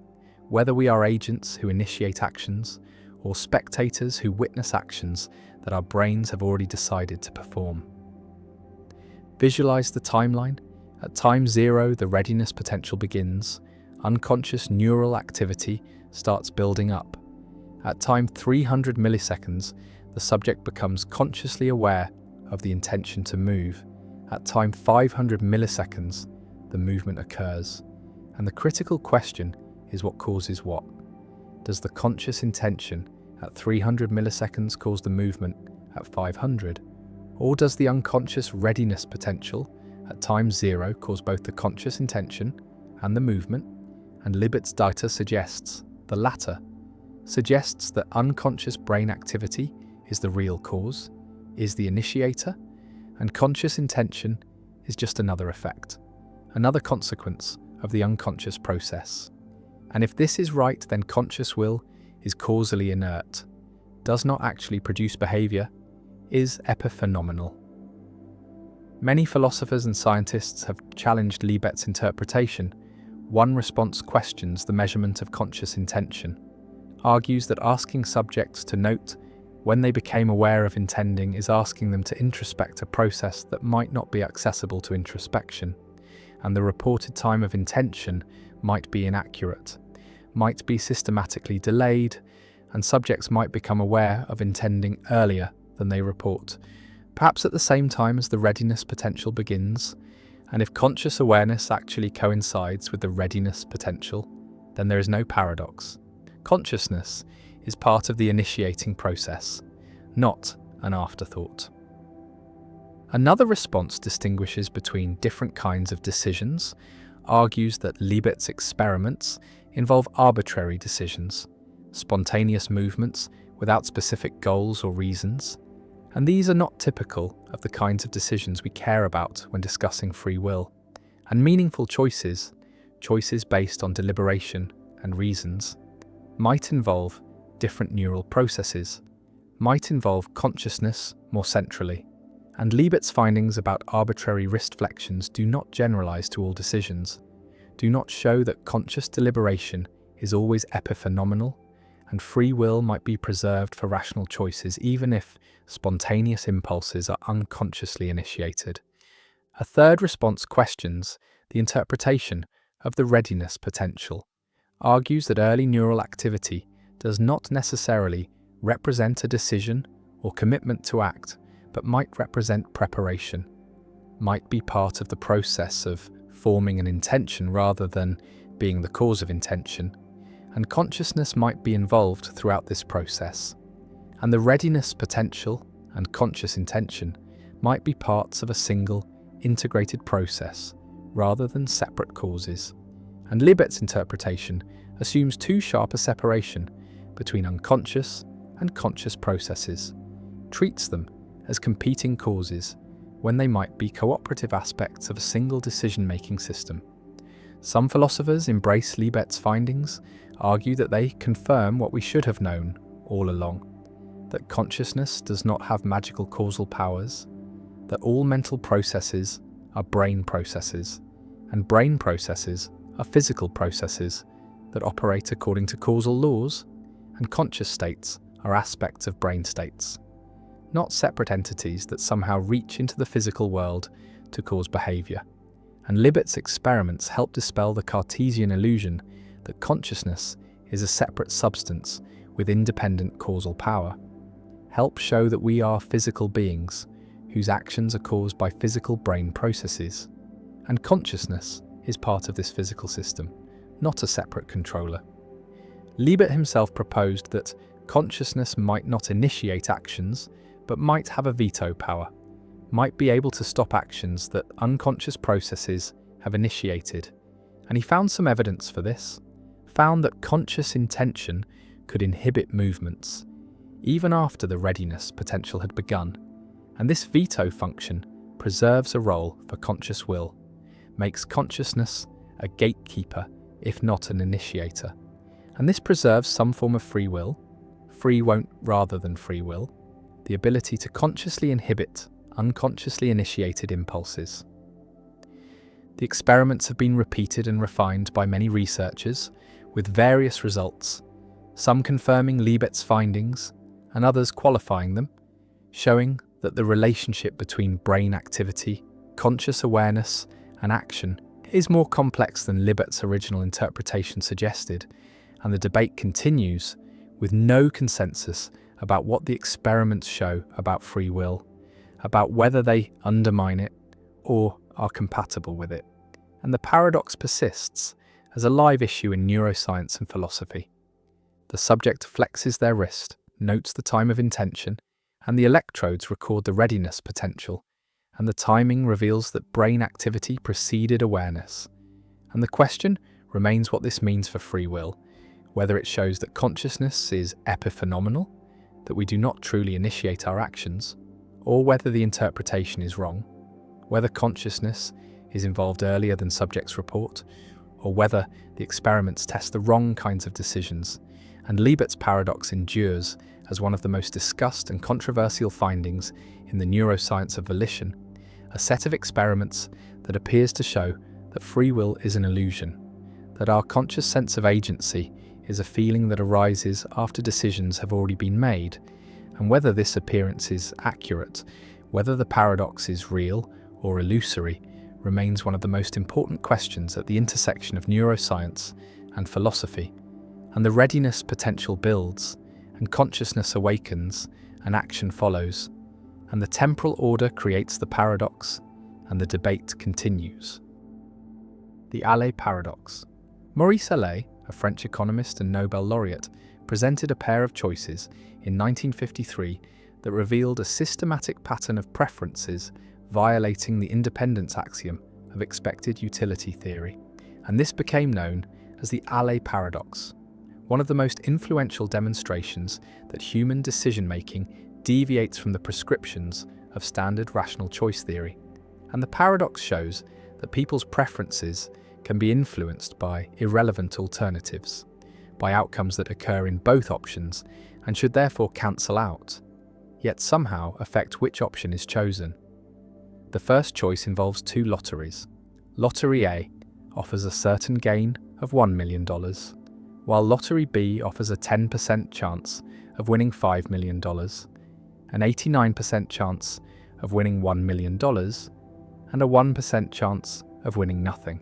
whether we are agents who initiate actions or spectators who witness actions that our brains have already decided to perform. Visualize the timeline. At time 0, the readiness potential begins. Unconscious neural activity starts building up. At time 300 milliseconds, the subject becomes consciously aware of the intention to move, At time 500 milliseconds, the movement occurs. And the critical question is what causes what? Does the conscious intention at 300 milliseconds cause the movement at 500? Or does the unconscious readiness potential at time 0 cause both the conscious intention and the movement? And Libet's data suggests the latter, suggests that unconscious brain activity is the real cause, is the initiator, and conscious intention is just another effect, another consequence of the unconscious process. And if this is right, then conscious will is causally inert, does not actually produce behavior, is epiphenomenal. Many philosophers and scientists have challenged Libet's interpretation. One response questions the measurement of conscious intention, argues that asking subjects to note when they became aware of intending is asking them to introspect a process that might not be accessible to introspection, and the reported time of intention might be inaccurate, might be systematically delayed, and subjects might become aware of intending earlier than they report, perhaps at the same time as the readiness potential begins. And if conscious awareness actually coincides with the readiness potential, then there is no paradox. Consciousness is part of the initiating process, not an afterthought. Another response distinguishes between different kinds of decisions, argues that Libet's experiments involve arbitrary decisions, spontaneous movements without specific goals or reasons, and these are not typical of the kinds of decisions we care about when discussing free will. And meaningful choices, choices based on deliberation and reasons, might involve different neural processes, might involve consciousness more centrally. And Libet's findings about arbitrary wrist flexions do not generalize to all decisions, do not show that conscious deliberation is always epiphenomenal, and free will might be preserved for rational choices even if spontaneous impulses are unconsciously initiated. A third response questions the interpretation of the readiness potential, argues that early neural activity does not necessarily represent a decision or commitment to act, but might represent preparation, might be part of the process of forming an intention rather than being the cause of intention, and consciousness might be involved throughout this process. And the readiness potential and conscious intention might be parts of a single, integrated process rather than separate causes. And Libet's interpretation assumes too sharp a separation between unconscious and conscious processes, treats them as competing causes when they might be cooperative aspects of a single decision-making system. Some philosophers embrace Libet's findings, argue that they confirm what we should have known all along, that consciousness does not have magical causal powers, that all mental processes are brain processes, and brain processes are physical processes that operate according to causal laws, and conscious states are aspects of brain states, not separate entities that somehow reach into the physical world to cause behavior. And Libet's experiments help dispel the Cartesian illusion that consciousness is a separate substance with independent causal power, help show that we are physical beings whose actions are caused by physical brain processes, and consciousness is part of this physical system, not a separate controller. Libet himself proposed that consciousness might not initiate actions, but might have a veto power, might be able to stop actions that unconscious processes have initiated. And he found some evidence for this, found that conscious intention could inhibit movements, even after the readiness potential had begun. And this veto function preserves a role for conscious will, makes consciousness a gatekeeper, if not an initiator. And this preserves some form of free will, free won't rather than free will, the ability to consciously inhibit unconsciously initiated impulses. The experiments have been repeated and refined by many researchers, with various results, some confirming Libet's findings and others qualifying them, showing that the relationship between brain activity, conscious awareness, and action is more complex than Libet's original interpretation suggested, and the debate continues with no consensus about what the experiments show about free will, about whether they undermine it or are compatible with it. And the paradox persists as a live issue in neuroscience and philosophy. The subject flexes their wrist, notes the time of intention, and the electrodes record the readiness potential, and the timing reveals that brain activity preceded awareness. And the question remains what this means for free will, whether it shows that consciousness is epiphenomenal, that we do not truly initiate our actions, or whether the interpretation is wrong, whether consciousness is involved earlier than subjects report, or whether the experiments test the wrong kinds of decisions. And Liebert's paradox endures as one of the most discussed and controversial findings in the neuroscience of volition, a set of experiments that appears to show that free will is an illusion, that our conscious sense of agency is a feeling that arises after decisions have already been made, and whether this appearance is accurate, whether the paradox is real or illusory, remains one of the most important questions at the intersection of neuroscience and philosophy. And the readiness potential builds, and consciousness awakens, and action follows, and the temporal order creates the paradox, and the debate continues. The Allais paradox. Maurice Allais, a French economist and Nobel laureate, presented a pair of choices in 1953 that revealed a systematic pattern of preferences violating the independence axiom of expected utility theory, and this became known as the Allais paradox, one of the most influential demonstrations that human decision-making deviates from the prescriptions of standard rational choice theory. And the paradox shows that people's preferences can be influenced by irrelevant alternatives, by outcomes that occur in both options and should therefore cancel out, yet somehow affect which option is chosen. The first choice involves two lotteries. Lottery A offers a certain gain of $1 million, while Lottery B offers a 10% chance of winning $5 million, an 89% chance of winning $1 million, and a 1% chance of winning nothing.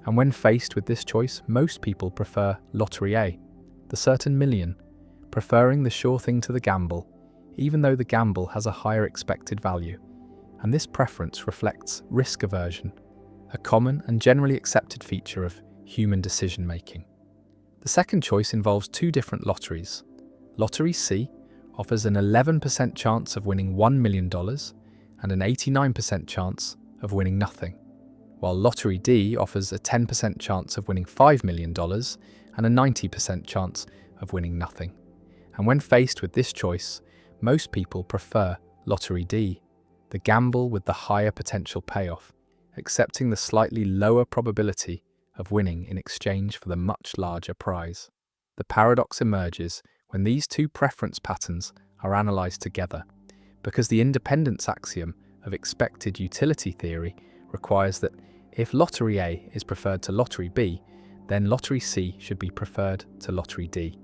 And when faced with this choice, most people prefer Lottery A, the certain million, preferring the sure thing to the gamble, even though the gamble has a higher expected value. And this preference reflects risk aversion, a common and generally accepted feature of human decision-making. The second choice involves two different lotteries. Lottery C offers an 11% chance of winning $1 million and an 89% chance of winning nothing, while Lottery D offers a 10% chance of winning $5 million and a 90% chance of winning nothing. And when faced with this choice, most people prefer Lottery D, the gamble with the higher potential payoff, accepting the slightly lower probability of winning in exchange for the much larger prize. The paradox emerges when these two preference patterns are analysed together, because the independence axiom of expected utility theory requires that if Lottery A is preferred to Lottery B, then Lottery C should be preferred to Lottery D.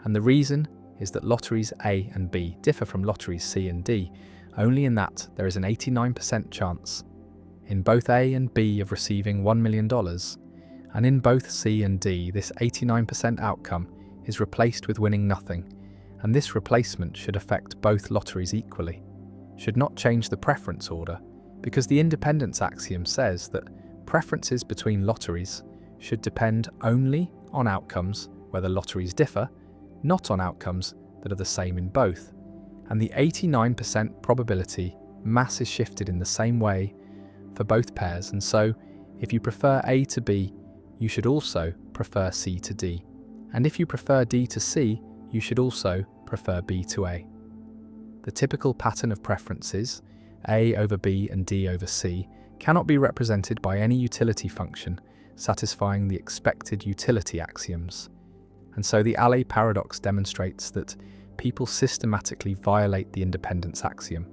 And the reason is that Lotteries A and B differ from Lotteries C and D only in that there is an 89% chance in both A and B of receiving $1 million, and in both C and D this 89% outcome is replaced with winning nothing, and this replacement should affect both lotteries equally, should not change the preference order, because the independence axiom says that preferences between lotteries should depend only on outcomes where the lotteries differ, not on outcomes that are the same in both. And the 89% probability mass is shifted in the same way for both pairs, and so if you prefer A to B, you should also prefer C to D. And if you prefer D to C, you should also prefer B to A. The typical pattern of preferences, A over B and D over C, cannot be represented by any utility function satisfying the expected utility axioms. And so the Allais paradox demonstrates that people systematically violate the independence axiom,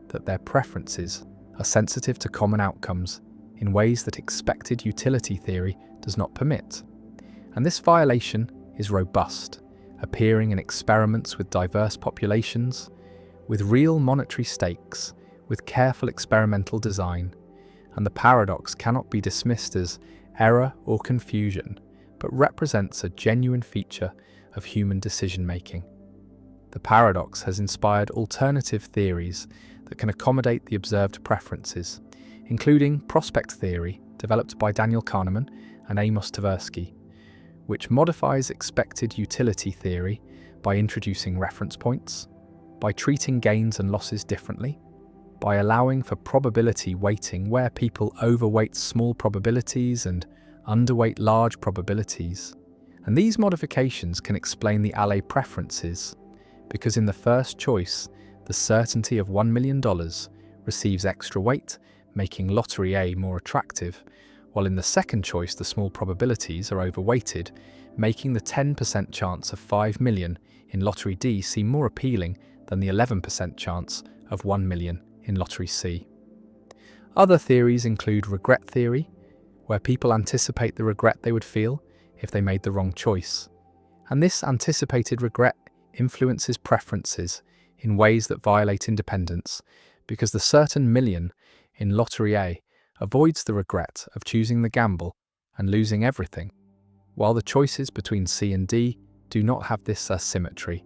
that their preferences are sensitive to common outcomes in ways that expected utility theory does not permit. And this violation is robust, appearing in experiments with diverse populations, with real monetary stakes, with careful experimental design, and the paradox cannot be dismissed as error or confusion, but represents a genuine feature of human decision-making. The paradox has inspired alternative theories that can accommodate the observed preferences, including prospect theory, developed by Daniel Kahneman and Amos Tversky, which modifies expected utility theory by introducing reference points, by treating gains and losses differently, by allowing for probability weighting where people overweight small probabilities and underweight large probabilities. And these modifications can explain the Allais preferences, because in the first choice, the certainty of $1 million receives extra weight, making Lottery A more attractive, while in the second choice the small probabilities are overweighted, making the 10% chance of 5 million in Lottery D seem more appealing than the 11% chance of 1 million in Lottery C. Other theories include regret theory, where people anticipate the regret they would feel if they made the wrong choice. And this anticipated regret influences preferences in ways that violate independence, because the certain million in Lottery A avoids the regret of choosing the gamble and losing everything, while the choices between C and D do not have this asymmetry.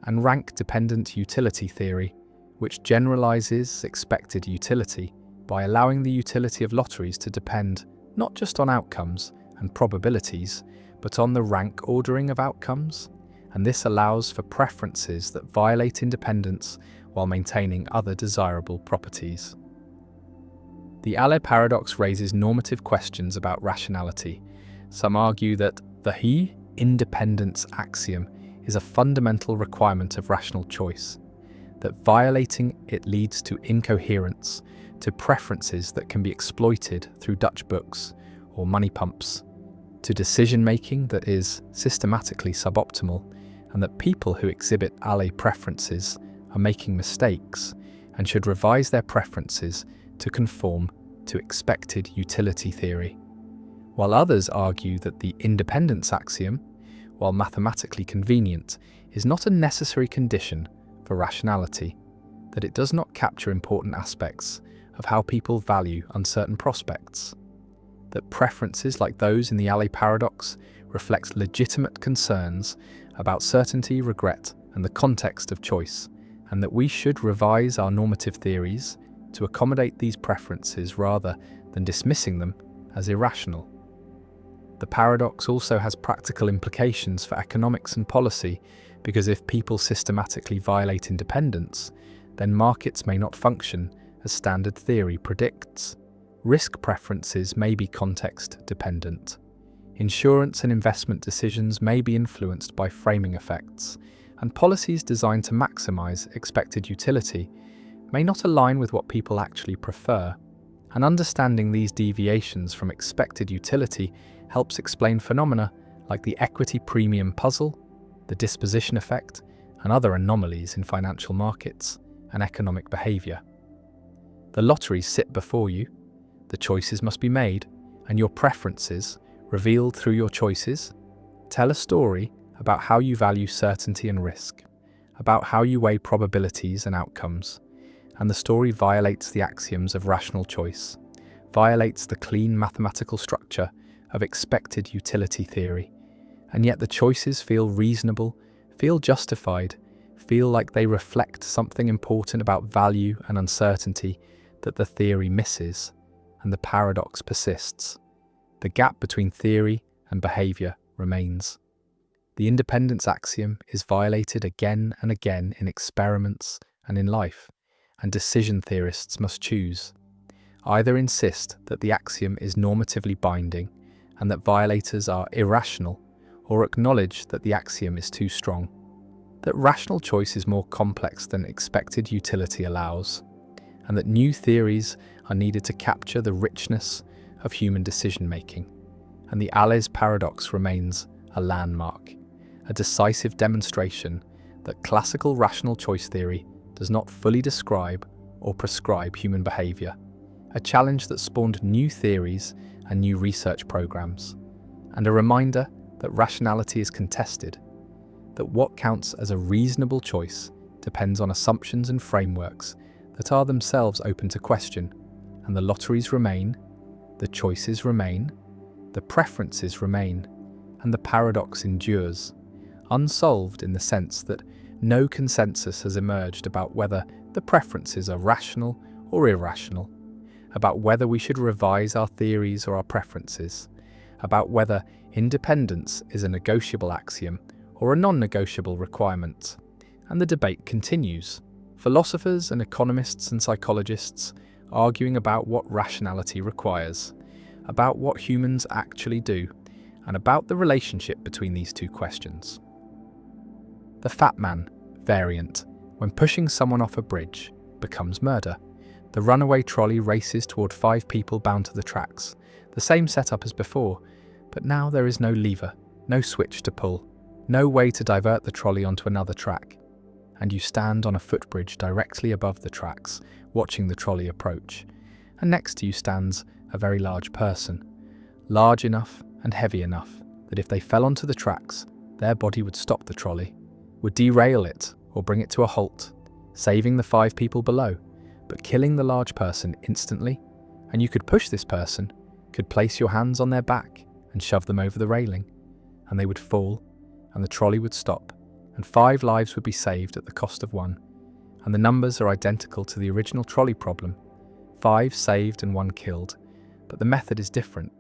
And rank-dependent utility theory, which generalizes expected utility by allowing the utility of lotteries to depend not just on outcomes and probabilities, but on the rank ordering of outcomes, and this allows for preferences that violate independence while maintaining other desirable properties. The Allais paradox raises normative questions about rationality. Some argue that the independence axiom is a fundamental requirement of rational choice, that violating it leads to incoherence, to preferences that can be exploited through Dutch books or money pumps, to decision-making that is systematically suboptimal, and that people who exhibit Allais preferences are making mistakes and should revise their preferences to conform to expected utility theory. While others argue that the independence axiom, while mathematically convenient, is not a necessary condition for rationality, that it does not capture important aspects of how people value uncertain prospects, that preferences like those in the Allais paradox reflect legitimate concerns about certainty, regret, and the context of choice, and that we should revise our normative theories to accommodate these preferences rather than dismissing them as irrational. The paradox also has practical implications for economics and policy, because if people systematically violate independence, then markets may not function as standard theory predicts. Risk preferences may be context-dependent. Insurance and investment decisions may be influenced by framing effects, and policies designed to maximize expected utility may not align with what people actually prefer. And understanding these deviations from expected utility helps explain phenomena like the equity premium puzzle, the disposition effect, and other anomalies in financial markets and economic behavior. The lotteries sit before you, the choices must be made, and your preferences, revealed through your choices, tell a story about how you value certainty and risk, about how you weigh probabilities and outcomes, and the story violates the axioms of rational choice, violates the clean mathematical structure of expected utility theory, and yet the choices feel reasonable, feel justified, feel like they reflect something important about value and uncertainty that the theory misses, and the paradox persists. The gap between theory and behavior remains. The independence axiom is violated again and again in experiments and in life, and decision theorists must choose. Either insist that the axiom is normatively binding and that violators are irrational, or acknowledge that the axiom is too strong, that rational choice is more complex than expected utility allows, and that new theories are needed to capture the richness of human decision-making. And the Allais paradox remains a landmark, a decisive demonstration that classical rational choice theory does not fully describe or prescribe human behavior, a challenge that spawned new theories and new research programs, and a reminder that rationality is contested, that what counts as a reasonable choice depends on assumptions and frameworks that are themselves open to question, and the lotteries remain, the choices remain, the preferences remain, and the paradox endures, unsolved in the sense that no consensus has emerged about whether the preferences are rational or irrational, about whether we should revise our theories or our preferences, about whether independence is a negotiable axiom or a non-negotiable requirement. And the debate continues. Philosophers and economists and psychologists arguing about what rationality requires, about what humans actually do, and about the relationship between these two questions. The Fat Man variant, when pushing someone off a bridge, becomes murder. The runaway trolley races toward 5 people bound to the tracks, the same setup as before, but now there is no lever, no switch to pull, no way to divert the trolley onto another track, and you stand on a footbridge directly above the tracks, watching the trolley approach, and next to you stands a very large person, large enough and heavy enough that if they fell onto the tracks, their body would stop the trolley, would derail it or bring it to a halt, saving the 5 people below, but killing the large person instantly. And you could push this person, could place your hands on their back and shove them over the railing, and they would fall, and the trolley would stop, and 5 lives would be saved at the cost of 1. And the numbers are identical to the original trolley problem, 5 saved and 1 killed, but the method is different.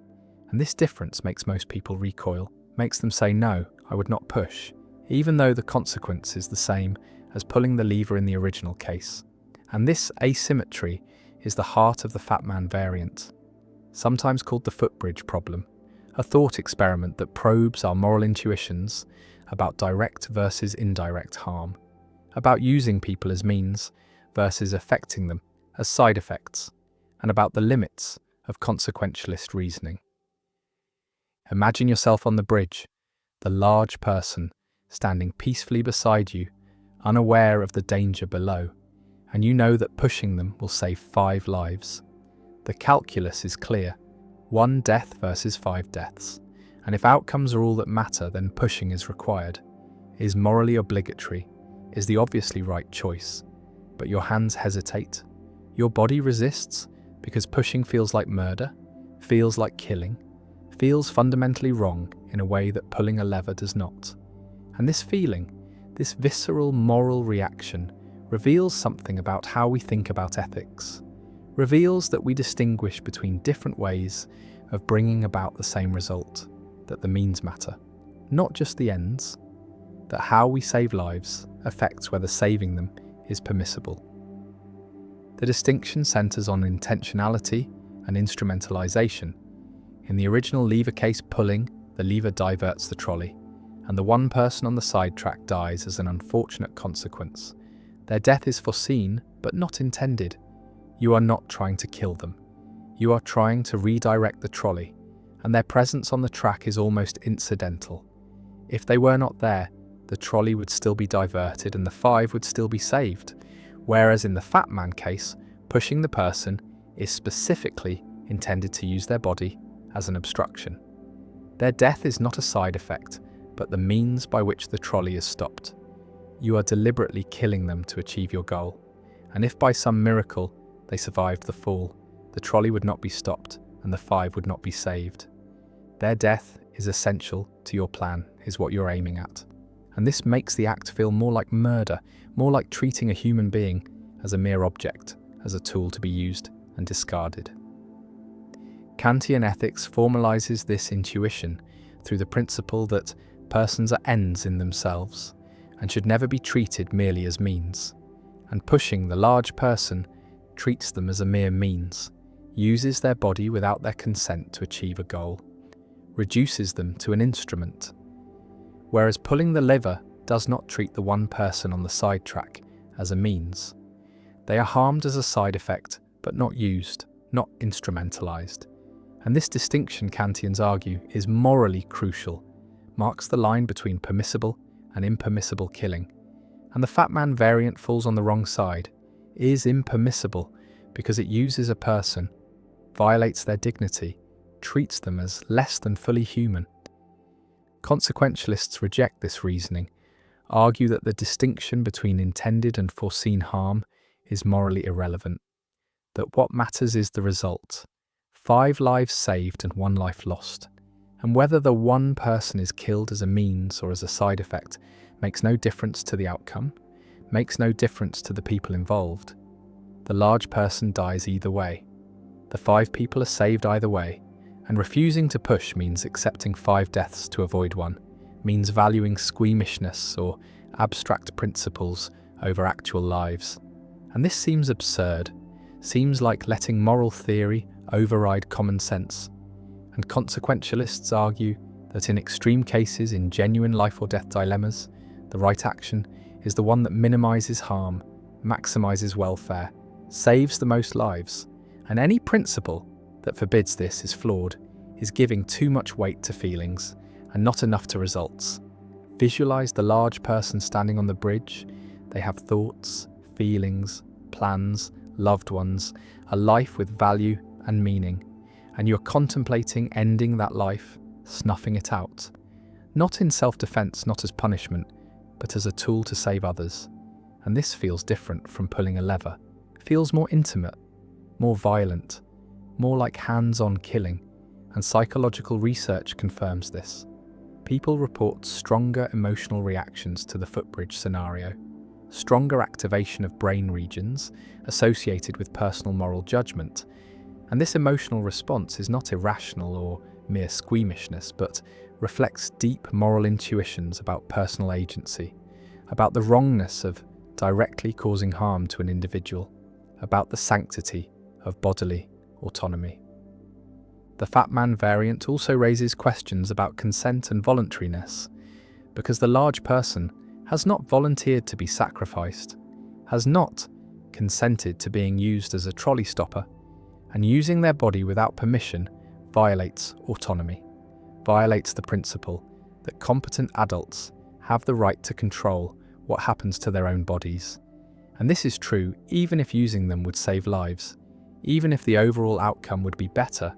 And this difference makes most people recoil, makes them say, no, I would not push, even though the consequence is the same as pulling the lever in the original case. And this asymmetry is the heart of the Fat Man variant, sometimes called the footbridge problem, a thought experiment that probes our moral intuitions about direct versus indirect harm, about using people as means versus affecting them as side effects, and about the limits of consequentialist reasoning. Imagine yourself on the bridge, the large person standing peacefully beside you, unaware of the danger below, and you know that pushing them will save 5 lives. The calculus is clear, 1 death versus 5 deaths, and if outcomes are all that matter, then pushing is required, is morally obligatory, is the obviously right choice. But your hands hesitate, your body resists, because pushing feels like murder, feels like killing, feels fundamentally wrong in a way that pulling a lever does not. And this feeling, this visceral moral reaction, reveals something about how we think about ethics, reveals that we distinguish between different ways of bringing about the same result, that the means matter, not just the ends, that how we save lives affects whether saving them is permissible. The distinction centers on intentionality and instrumentalization. In the original lever case pulling, the lever diverts the trolley, and the 1 person on the side track dies as an unfortunate consequence. Their death is foreseen, but not intended. You are not trying to kill them. You are trying to redirect the trolley, and their presence on the track is almost incidental. If they were not there, the trolley would still be diverted and the 5 would still be saved, whereas in the Fat Man case, pushing the person is specifically intended to use their body as an obstruction. Their death is not a side effect, but the means by which the trolley is stopped. You are deliberately killing them to achieve your goal, and if by some miracle they survived the fall, the trolley would not be stopped and the 5 would not be saved. Their death is essential to your plan, is what you're aiming at. And this makes the act feel more like murder, more like treating a human being as a mere object, as a tool to be used and discarded. Kantian ethics formalizes this intuition through the principle that persons are ends in themselves and should never be treated merely as means, and pushing the large person treats them as a mere means, uses their body without their consent to achieve a goal, reduces them to an instrument. Whereas pulling the lever does not treat the 1 person on the side track as a means. They are harmed as a side effect, but not used, not instrumentalized. And this distinction, Kantians argue, is morally crucial, marks the line between permissible and impermissible killing. And the Fat Man variant falls on the wrong side, is impermissible because it uses a person, violates their dignity, treats them as less than fully human. Consequentialists reject this reasoning, argue that the distinction between intended and foreseen harm is morally irrelevant, that what matters is the result, 5 lives saved and 1 life lost, and whether the 1 person is killed as a means or as a side effect makes no difference to the outcome, makes no difference to the people involved. The large person dies either way. The 5 people are saved either way, and refusing to push means accepting 5 deaths to avoid one, means valuing squeamishness or abstract principles over actual lives. And this seems absurd, seems like letting moral theory override common sense. And consequentialists argue that in extreme cases, in genuine life or death dilemmas, the right action is the one that minimizes harm, maximizes welfare, saves the most lives, and any principle that forbids this is flawed, is giving too much weight to feelings and not enough to results. Visualize the large person standing on the bridge. They have thoughts, feelings, plans, loved ones, a life with value and meaning, and you're contemplating ending that life, snuffing it out. Not in self-defense, not as punishment, but as a tool to save others. And this feels different from pulling a lever. It feels more intimate, more violent, more like hands-on killing, and psychological research confirms this. People report stronger emotional reactions to the footbridge scenario, stronger activation of brain regions associated with personal moral judgment, and this emotional response is not irrational or mere squeamishness, but reflects deep moral intuitions about personal agency, about the wrongness of directly causing harm to an individual, about the sanctity of bodily autonomy. The Fat Man variant also raises questions about consent and voluntariness, because the large person has not volunteered to be sacrificed, has not consented to being used as a trolley stopper, and using their body without permission violates autonomy, violates the principle that competent adults have the right to control what happens to their own bodies. And this is true even if using them would save lives, even if the overall outcome would be better,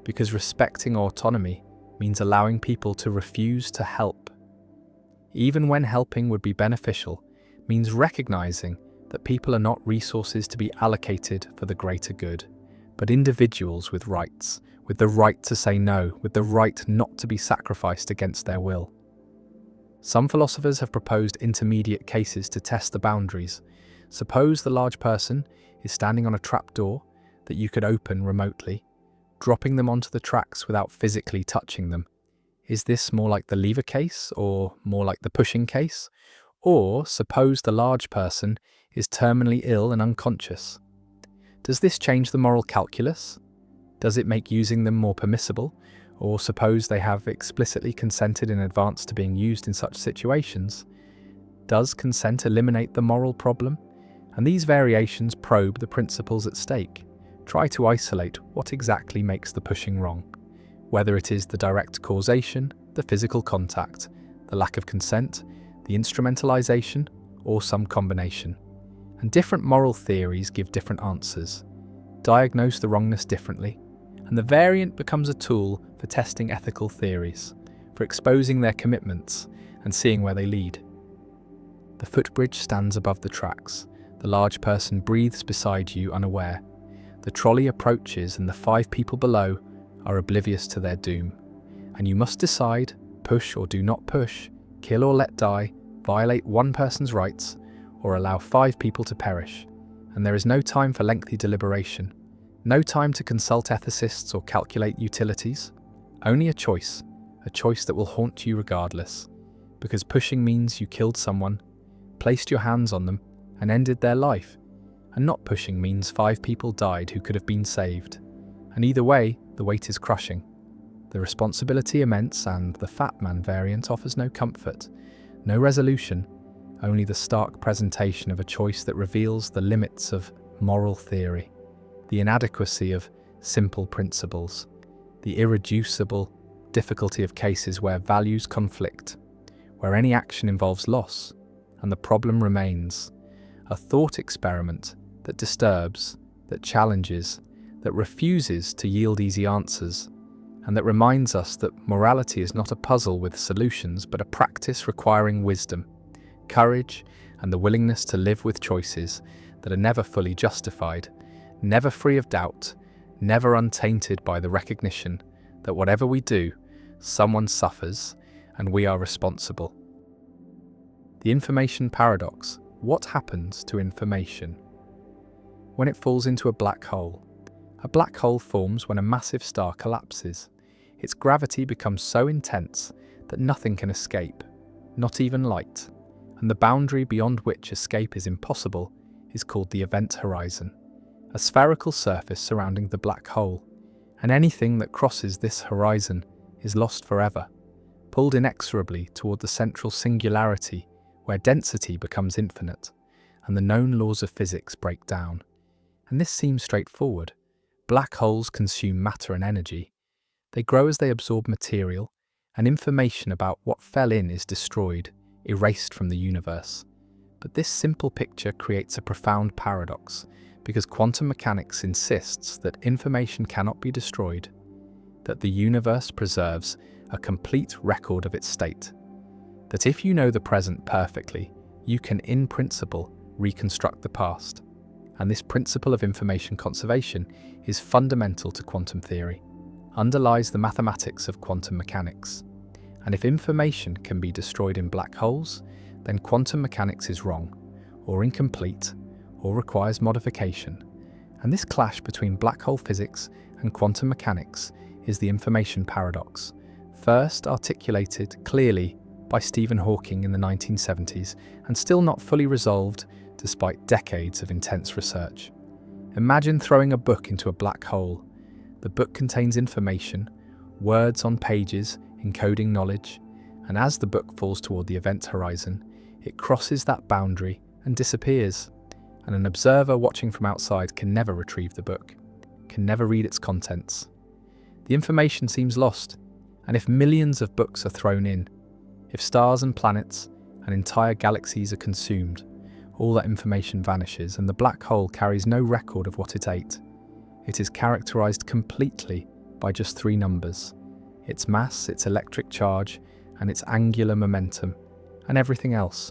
because respecting autonomy means allowing people to refuse to help. Even when helping would be beneficial, means recognizing that people are not resources to be allocated for the greater good, but individuals with rights, with the right to say no, with the right not to be sacrificed against their will. Some philosophers have proposed intermediate cases to test the boundaries. Suppose the large person is standing on a trapdoor that you could open remotely, dropping them onto the tracks without physically touching them. Is this more like the lever case or more like the pushing case? Or suppose the large person is terminally ill and unconscious. Does this change the moral calculus? Does it make using them more permissible? Or suppose they have explicitly consented in advance to being used in such situations? Does consent eliminate the moral problem? And these variations probe the principles at stake, try to isolate what exactly makes the pushing wrong, whether it is the direct causation, the physical contact, the lack of consent, the instrumentalization, or some combination. And different moral theories give different answers, diagnose the wrongness differently, and the variant becomes a tool for testing ethical theories, for exposing their commitments and seeing where they lead. The footbridge stands above the tracks. The large person breathes beside you unaware. The trolley approaches and the 5 people below are oblivious to their doom. And you must decide, push or do not push, kill or let die, violate one person's rights, or allow 5 people to perish. And there is no time for lengthy deliberation, no time to consult ethicists or calculate utilities. Only a choice that will haunt you regardless. Because pushing means you killed someone, placed your hands on them, and ended their life. And not pushing means 5 people died who could have been saved. And either way, the weight is crushing. The responsibility immense, and the Fat Man variant offers no comfort, no resolution, only the stark presentation of a choice that reveals the limits of moral theory, the inadequacy of simple principles, the irreducible difficulty of cases where values conflict, where any action involves loss, and the problem remains, a thought experiment that disturbs, that challenges, that refuses to yield easy answers, and that reminds us that morality is not a puzzle with solutions, but a practice requiring wisdom, courage, and the willingness to live with choices that are never fully justified, never free of doubt, never untainted by the recognition that whatever we do, someone suffers, and we are responsible. The information paradox. What happens to information? When it falls into a black hole, A black hole forms when a massive star collapses. Its gravity becomes so intense that nothing can escape, not even light, and the boundary beyond which escape is impossible is called the event horizon, a spherical surface surrounding the black hole, and anything that crosses this horizon is lost forever, pulled inexorably toward the central singularity where density becomes infinite and the known laws of physics break down. And this seems straightforward. Black holes consume matter and energy. They grow as they absorb material, and information about what fell in is destroyed, erased from the universe. But this simple picture creates a profound paradox, because quantum mechanics insists that information cannot be destroyed, that the universe preserves a complete record of its state, that if you know the present perfectly, you can, in principle, reconstruct the past. And this principle of information conservation is fundamental to quantum theory, underlies the mathematics of quantum mechanics. And if information can be destroyed in black holes, then quantum mechanics is wrong, or incomplete, or requires modification. And this clash between black hole physics and quantum mechanics is the information paradox, first articulated clearly by Stephen Hawking in the 1970s and still not fully resolved despite decades of intense research. Imagine throwing a book into a black hole. The book contains information, words on pages encoding knowledge, and as the book falls toward the event horizon, it crosses that boundary and disappears. And an observer watching from outside can never retrieve the book, can never read its contents. The information seems lost, and if millions of books are thrown in, if stars and planets and entire galaxies are consumed, all that information vanishes and the black hole carries no record of what it ate. It is characterized completely by just three numbers: its mass, its electric charge, and its angular momentum, and everything else.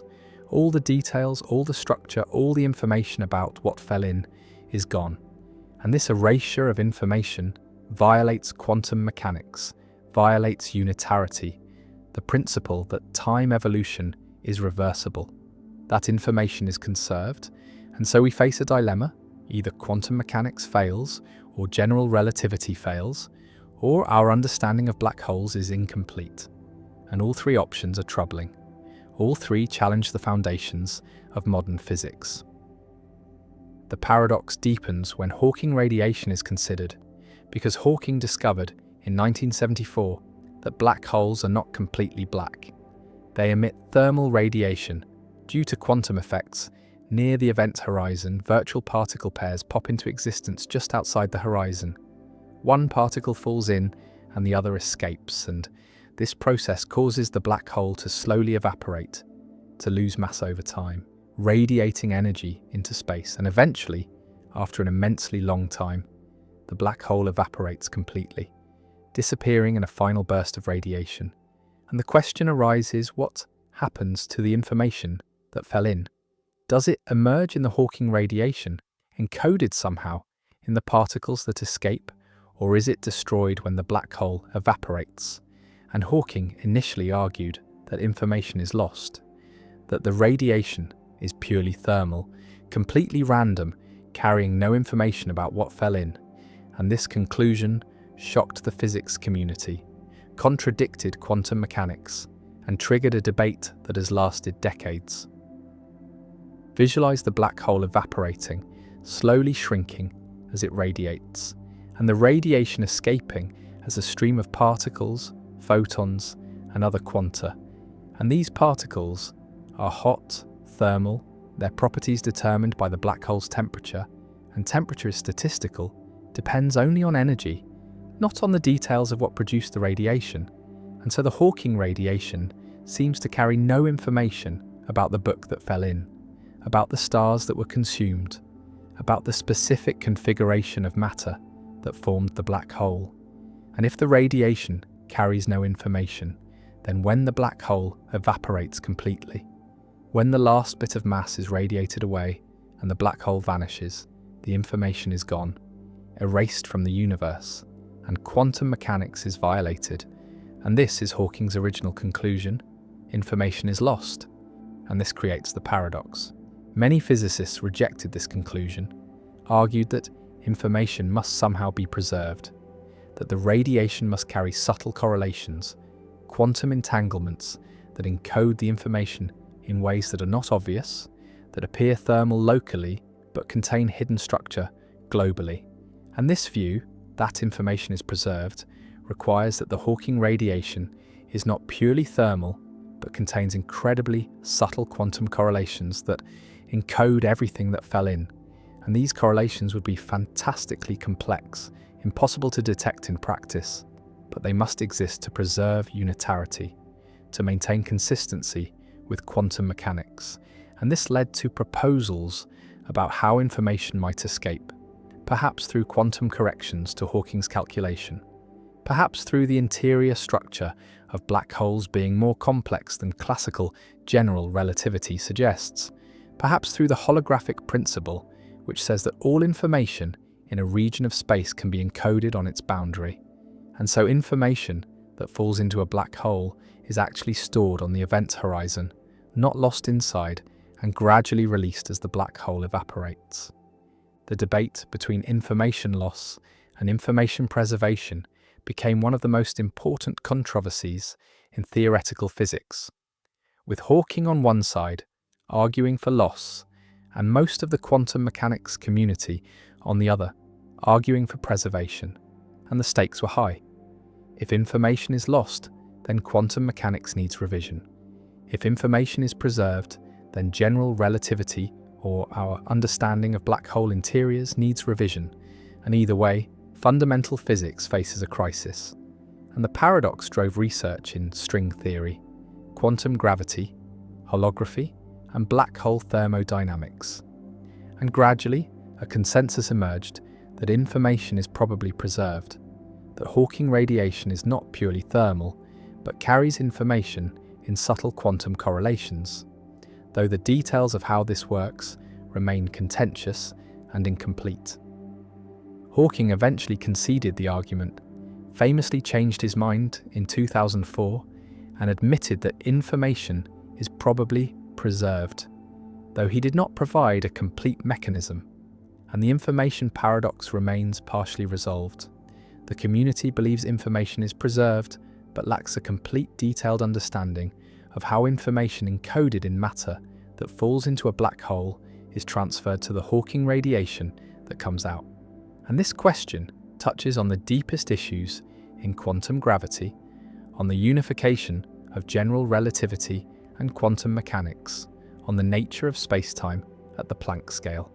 All the details, all the structure, all the information about what fell in is gone. And this erasure of information violates quantum mechanics, violates unitarity, the principle that time evolution is reversible. That information is conserved, and so we face a dilemma: either quantum mechanics fails, or general relativity fails, or our understanding of black holes is incomplete. And all three options are troubling. All three challenge the foundations of modern physics. The paradox deepens when Hawking radiation is considered, because Hawking discovered in 1974 that black holes are not completely black. They emit thermal radiation. Due to quantum effects, near the event horizon, virtual particle pairs pop into existence just outside the horizon. One particle falls in and the other escapes, and this process causes the black hole to slowly evaporate, to lose mass over time, radiating energy into space, and eventually, after an immensely long time, the black hole evaporates completely, disappearing in a final burst of radiation. And the question arises, what happens to the information that fell in? Does it emerge in the Hawking radiation, encoded somehow in the particles that escape, or is it destroyed when the black hole evaporates? And Hawking initially argued that information is lost, that the radiation is purely thermal, completely random, carrying no information about what fell in. And this conclusion shocked the physics community, contradicted quantum mechanics, and triggered a debate that has lasted decades. Visualize the black hole evaporating, slowly shrinking as it radiates, and the radiation escaping as a stream of particles, photons, and other quanta. And these particles are hot, thermal, their properties determined by the black hole's temperature, and temperature is statistical, depends only on energy, not on the details of what produced the radiation. And so the Hawking radiation seems to carry no information about the book that fell in, about the stars that were consumed, about the specific configuration of matter that formed the black hole. And if the radiation carries no information, then when the black hole evaporates completely, when the last bit of mass is radiated away and the black hole vanishes, the information is gone, erased from the universe, and quantum mechanics is violated. And this is Hawking's original conclusion: information is lost. And this creates the paradox. Many physicists rejected this conclusion, argued that information must somehow be preserved, that the radiation must carry subtle correlations, quantum entanglements that encode the information in ways that are not obvious, that appear thermal locally but contain hidden structure globally. And this view, that information is preserved, requires that the Hawking radiation is not purely thermal but contains incredibly subtle quantum correlations that encode everything that fell in. And these correlations would be fantastically complex, impossible to detect in practice, but they must exist to preserve unitarity, to maintain consistency with quantum mechanics. And this led to proposals about how information might escape, perhaps through quantum corrections to Hawking's calculation, perhaps through the interior structure of black holes being more complex than classical general relativity suggests, perhaps through the holographic principle, which says that all information in a region of space can be encoded on its boundary. And so information that falls into a black hole is actually stored on the event horizon, not lost inside, and gradually released as the black hole evaporates. The debate between information loss and information preservation became one of the most important controversies in theoretical physics, with Hawking on one side arguing for loss, and most of the quantum mechanics community on the other arguing for preservation, and the stakes were high. If information is lost, then quantum mechanics needs revision. If information is preserved, then general relativity, or our understanding of black hole interiors, needs revision, and either way, fundamental physics faces a crisis. And the paradox drove research in string theory, quantum gravity, holography, and black hole thermodynamics. And gradually, a consensus emerged that information is probably preserved, that Hawking radiation is not purely thermal, but carries information in subtle quantum correlations, though the details of how this works remain contentious and incomplete. Hawking eventually conceded the argument, famously changed his mind in 2004, and admitted that information is probably preserved, though he did not provide a complete mechanism, and the information paradox remains partially resolved. The community believes information is preserved, but lacks a complete detailed understanding of how information encoded in matter that falls into a black hole is transferred to the Hawking radiation that comes out. And this question touches on the deepest issues in quantum gravity, on the unification of general relativity and quantum mechanics, on the nature of spacetime at the Planck scale,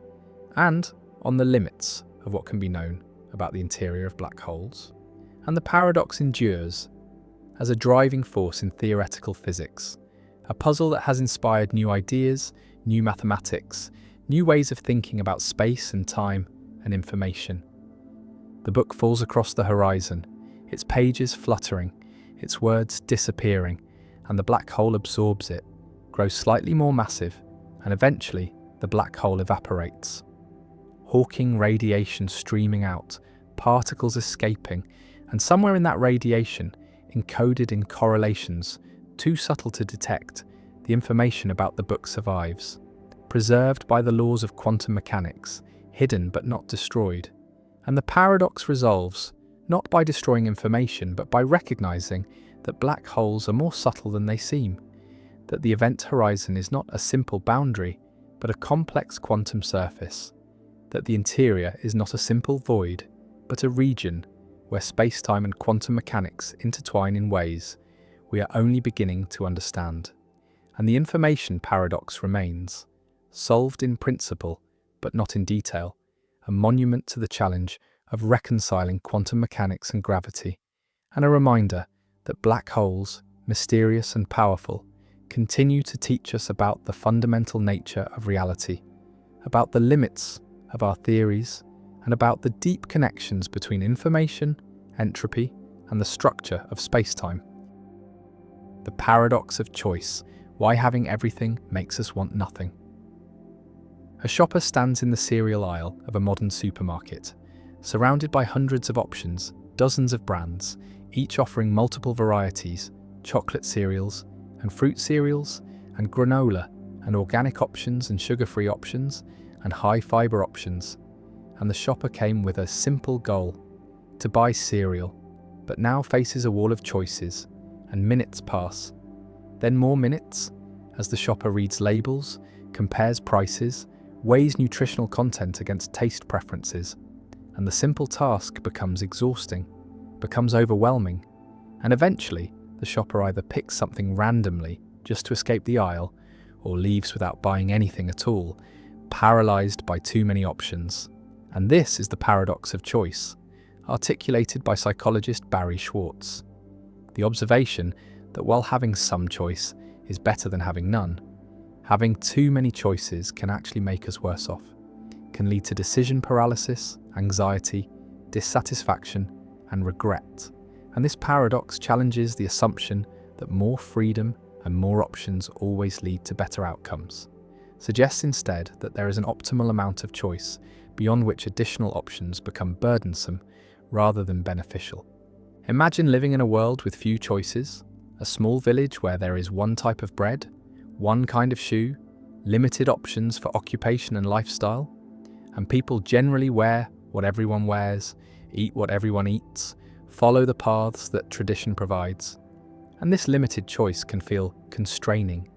and on the limits of what can be known about the interior of black holes. And the paradox endures as a driving force in theoretical physics, a puzzle that has inspired new ideas, new mathematics, new ways of thinking about space and time and information. The book falls across the horizon, its pages fluttering, its words disappearing, and the black hole absorbs it, grows slightly more massive, and eventually the black hole evaporates. Hawking radiation streaming out, particles escaping, and somewhere in that radiation, encoded in correlations too subtle to detect, the information about the book survives, preserved by the laws of quantum mechanics, hidden but not destroyed. And the paradox resolves, not by destroying information, but by recognizing that black holes are more subtle than they seem, that the event horizon is not a simple boundary, but a complex quantum surface, that the interior is not a simple void, but a region where space-time and quantum mechanics intertwine in ways we are only beginning to understand. And the information paradox remains, solved in principle, but not in detail, a monument to the challenge of reconciling quantum mechanics and gravity, and a reminder that black holes, mysterious and powerful, continue to teach us about the fundamental nature of reality, about the limits of our theories, and about the deep connections between information, entropy, and the structure of spacetime. The paradox of choice, why having everything makes us want nothing. A shopper stands in the cereal aisle of a modern supermarket, surrounded by hundreds of options, dozens of brands, each offering multiple varieties, chocolate cereals and fruit cereals and granola and organic options and sugar-free options and high-fiber options. and the shopper came with a simple goal: to buy cereal, but now faces a wall of choices, and minutes pass. Then more minutes, as the shopper reads labels, compares prices, weighs nutritional content against taste preferences, and the simple task becomes exhausting, becomes overwhelming, and eventually the shopper either picks something randomly just to escape the aisle, or leaves without buying anything at all, paralyzed by too many options. And this is the paradox of choice, articulated by psychologist Barry Schwartz. The observation that while having some choice is better than having none, having too many choices can actually make us worse off, can lead to decision paralysis, anxiety, dissatisfaction, and regret. And this paradox challenges the assumption that more freedom and more options always lead to better outcomes. Suggests instead that there is an optimal amount of choice beyond which additional options become burdensome rather than beneficial. Imagine living in a world with few choices, a small village where there is one type of bread, one kind of shoe, limited options for occupation and lifestyle, and people generally wear what everyone wears, eat what everyone eats, follow the paths that tradition provides. And this limited choice can feel constraining,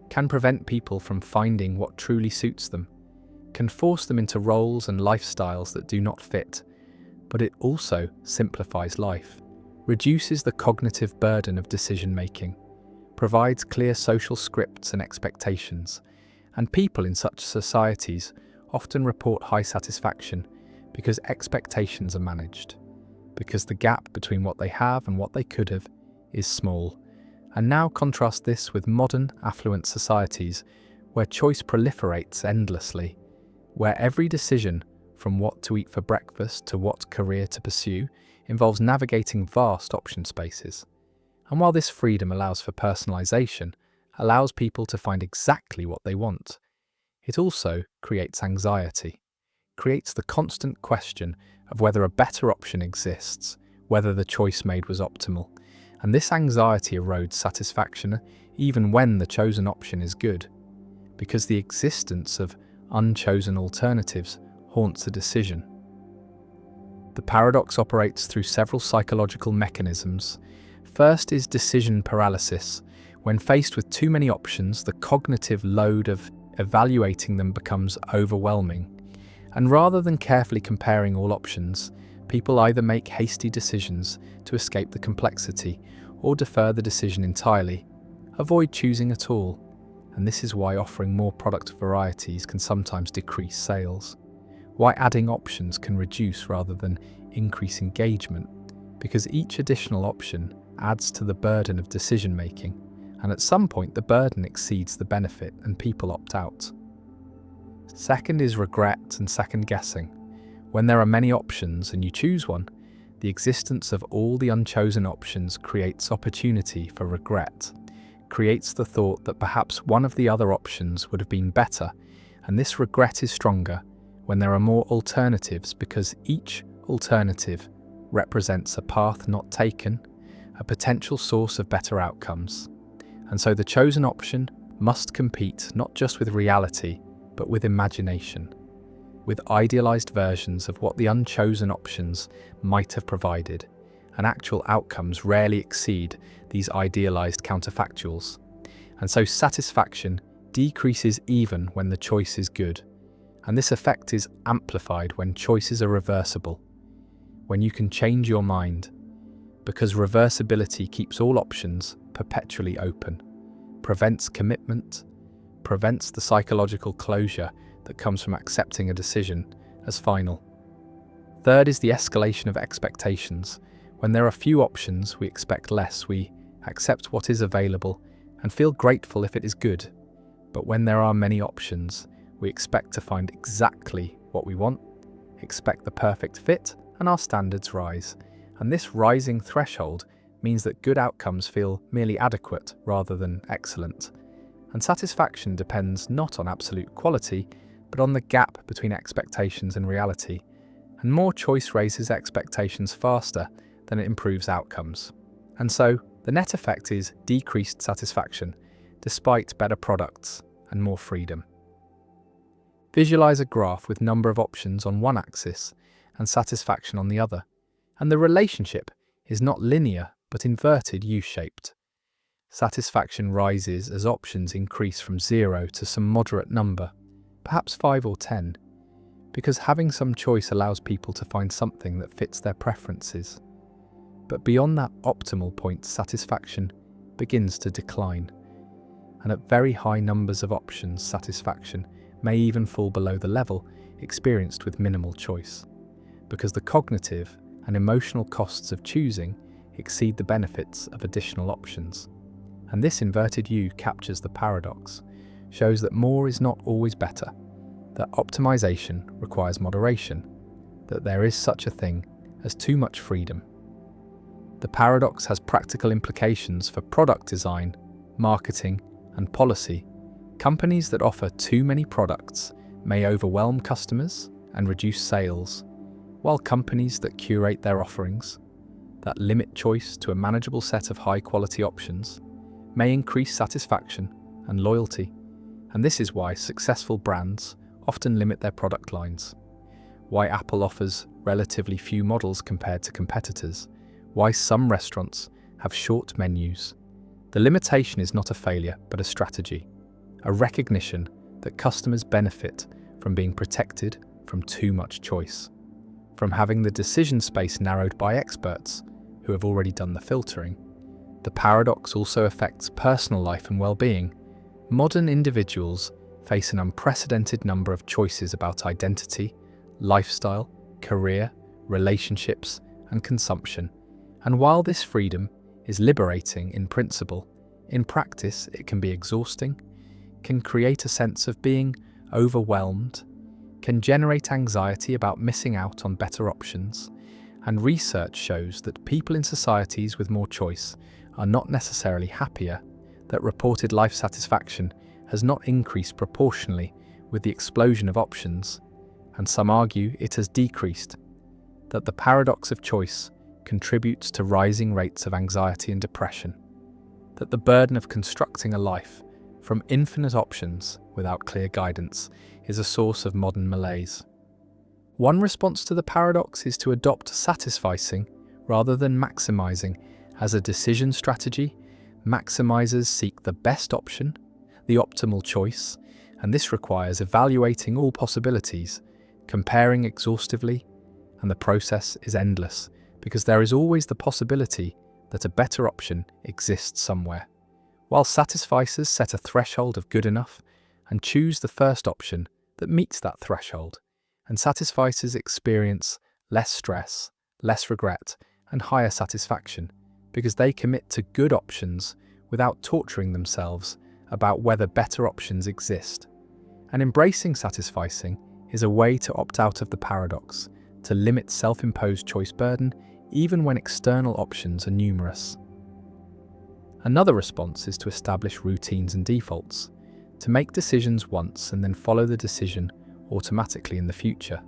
can prevent people from finding what truly suits them, can force them into roles and lifestyles that do not fit, but it also simplifies life, reduces the cognitive burden of decision-making, provides clear social scripts and expectations, and people in such societies often report high satisfaction because expectations are managed, because the gap between what they have and what they could have is small. And now contrast this with modern, affluent societies where choice proliferates endlessly, where every decision, from what to eat for breakfast to what career to pursue, involves navigating vast option spaces. And while this freedom allows for personalization, allows people to find exactly what they want, it also creates anxiety, creates the constant question of whether a better option exists, whether the choice made was optimal. And this anxiety erodes satisfaction even when the chosen option is good, because the existence of unchosen alternatives haunts a decision. The paradox operates through several psychological mechanisms. First is decision paralysis. When faced with too many options, the cognitive load of evaluating them becomes overwhelming. And rather than carefully comparing all options, people either make hasty decisions to escape the complexity or defer the decision entirely, avoid choosing at all. And this is why offering more product varieties can sometimes decrease sales, why adding options can reduce rather than increase engagement, because each additional option adds to the burden of decision making, and at some point the burden exceeds the benefit and people opt out. Second is regret and second guessing. When there are many options and you choose one, the existence of all the unchosen options creates opportunity for regret, creates the thought that perhaps one of the other options would have been better, and this regret is stronger when there are more alternatives because each alternative represents a path not taken, a potential source of better outcomes. And so the chosen option must compete not just with reality, but with imagination, with idealized versions of what the unchosen options might have provided, and actual outcomes rarely exceed these idealized counterfactuals. And so satisfaction decreases even when the choice is good, and this effect is amplified when choices are reversible, when you can change your mind, because reversibility keeps all options perpetually open, prevents commitment, prevents the psychological closure that comes from accepting a decision as final. Third is the escalation of expectations. When there are few options, we expect less. We accept what is available and feel grateful if it is good. But when there are many options, we expect to find exactly what we want, expect the perfect fit, and our standards rise. And this rising threshold means that good outcomes feel merely adequate rather than excellent. And satisfaction depends not on absolute quality, but on the gap between expectations and reality. And more choice raises expectations faster than it improves outcomes. And so, the net effect is decreased satisfaction, despite better products and more freedom. Visualize a graph with number of options on one axis and satisfaction on the other, and the relationship is not linear but inverted U-shaped. Satisfaction rises as options increase from 0 to some moderate number, perhaps 5 or 10, because having some choice allows people to find something that fits their preferences. But beyond that optimal point, satisfaction begins to decline, and at very high numbers of options, satisfaction may even fall below the level experienced with minimal choice, because the cognitive and emotional costs of choosing exceed the benefits of additional options. And this inverted U captures the paradox, shows that more is not always better, that optimization requires moderation, that there is such a thing as too much freedom. The paradox has practical implications for product design, marketing, and policy. Companies that offer too many products may overwhelm customers and reduce sales, while companies that curate their offerings, that limit choice to a manageable set of high-quality options, may increase satisfaction and loyalty. And this is why successful brands often limit their product lines, why Apple offers relatively few models compared to competitors, why some restaurants have short menus. The limitation is not a failure, but a strategy, a recognition that customers benefit from being protected from too much choice, from having the decision space narrowed by experts who have already done the filtering. The paradox also affects personal life and well-being. Modern individuals face an unprecedented number of choices about identity, lifestyle, career, relationships, and consumption. And while this freedom is liberating in principle, in practice it can be exhausting, can create a sense of being overwhelmed, can generate anxiety about missing out on better options, and research shows that people in societies with more choice are not necessarily happier, that reported life satisfaction has not increased proportionally with the explosion of options, and some argue it has decreased, that the paradox of choice contributes to rising rates of anxiety and depression, that the burden of constructing a life from infinite options without clear guidance is a source of modern malaise. One response to the paradox is to adopt satisficing rather than maximizing as a decision strategy. Maximizers seek the best option, the optimal choice, and this requires evaluating all possibilities, comparing exhaustively, and the process is endless because there is always the possibility that a better option exists somewhere. While satisficers set a threshold of good enough and choose the first option that meets that threshold, and satisficers experience less stress, less regret, and higher satisfaction because they commit to good options without torturing themselves about whether better options exist. And embracing satisficing is a way to opt out of the paradox, to limit self-imposed choice burden even when external options are numerous. Another response is to establish routines and defaults, to make decisions once and then follow the decision automatically in the future,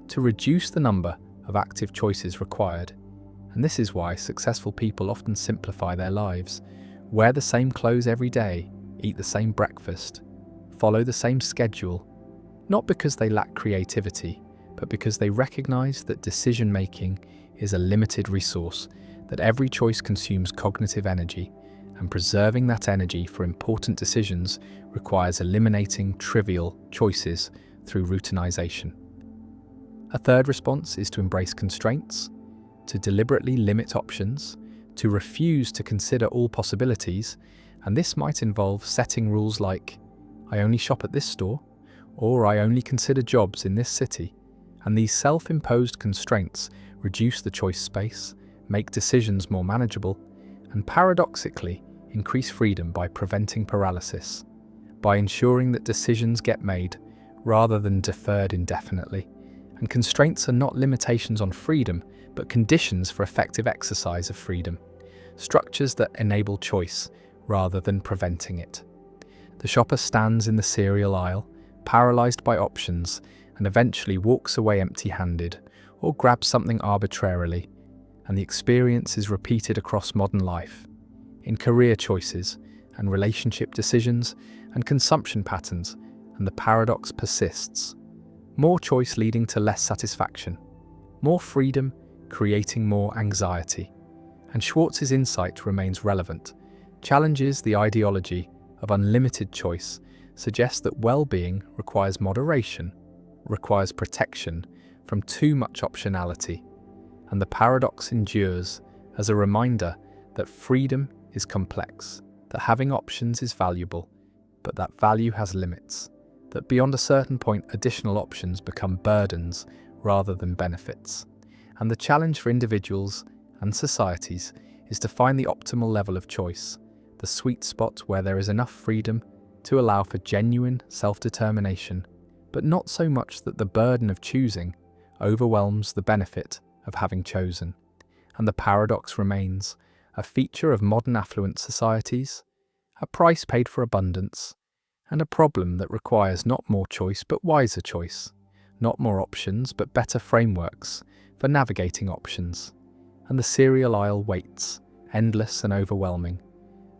to reduce the number of active choices required. And this is why successful people often simplify their lives, wear the same clothes every day, eat the same breakfast, follow the same schedule, not because they lack creativity, but because they recognize that decision-making is a limited resource, that every choice consumes cognitive energy, and preserving that energy for important decisions requires eliminating trivial choices through routinization. A third response is to embrace constraints, to deliberately limit options, to refuse to consider all possibilities, and this might involve setting rules like, I only shop at this store, or I only consider jobs in this city, and these self-imposed constraints reduce the choice space, make decisions more manageable, and paradoxically increase freedom by preventing paralysis, by ensuring that decisions get made rather than deferred indefinitely. And constraints are not limitations on freedom, but conditions for effective exercise of freedom, structures that enable choice rather than preventing it. The shopper stands in the cereal aisle, paralyzed by options, and eventually walks away empty-handed or grabs something arbitrarily, and the experience is repeated across modern life, in career choices and relationship decisions and consumption patterns, and the paradox persists. More choice leading to less satisfaction. More freedom creating more anxiety. And Schwartz's insight remains relevant, challenges the ideology of unlimited choice, suggests that well-being requires moderation, requires protection from too much optionality, and the paradox endures as a reminder that freedom is complex, that having options is valuable, but that value has limits, that beyond a certain point additional options become burdens rather than benefits. And the challenge for individuals and societies is to find the optimal level of choice, the sweet spot where there is enough freedom to allow for genuine self-determination, but not so much that the burden of choosing overwhelms the benefit of having chosen. And the paradox remains a feature of modern affluent societies, a price paid for abundance, and a problem that requires not more choice but wiser choice, not more options but better frameworks for navigating options. And the cereal aisle waits, endless and overwhelming,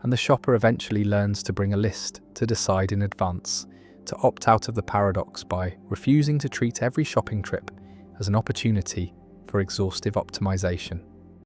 and the shopper eventually learns to bring a list to decide in advance, to opt out of the paradox by refusing to treat every shopping trip as an opportunity for exhaustive optimization.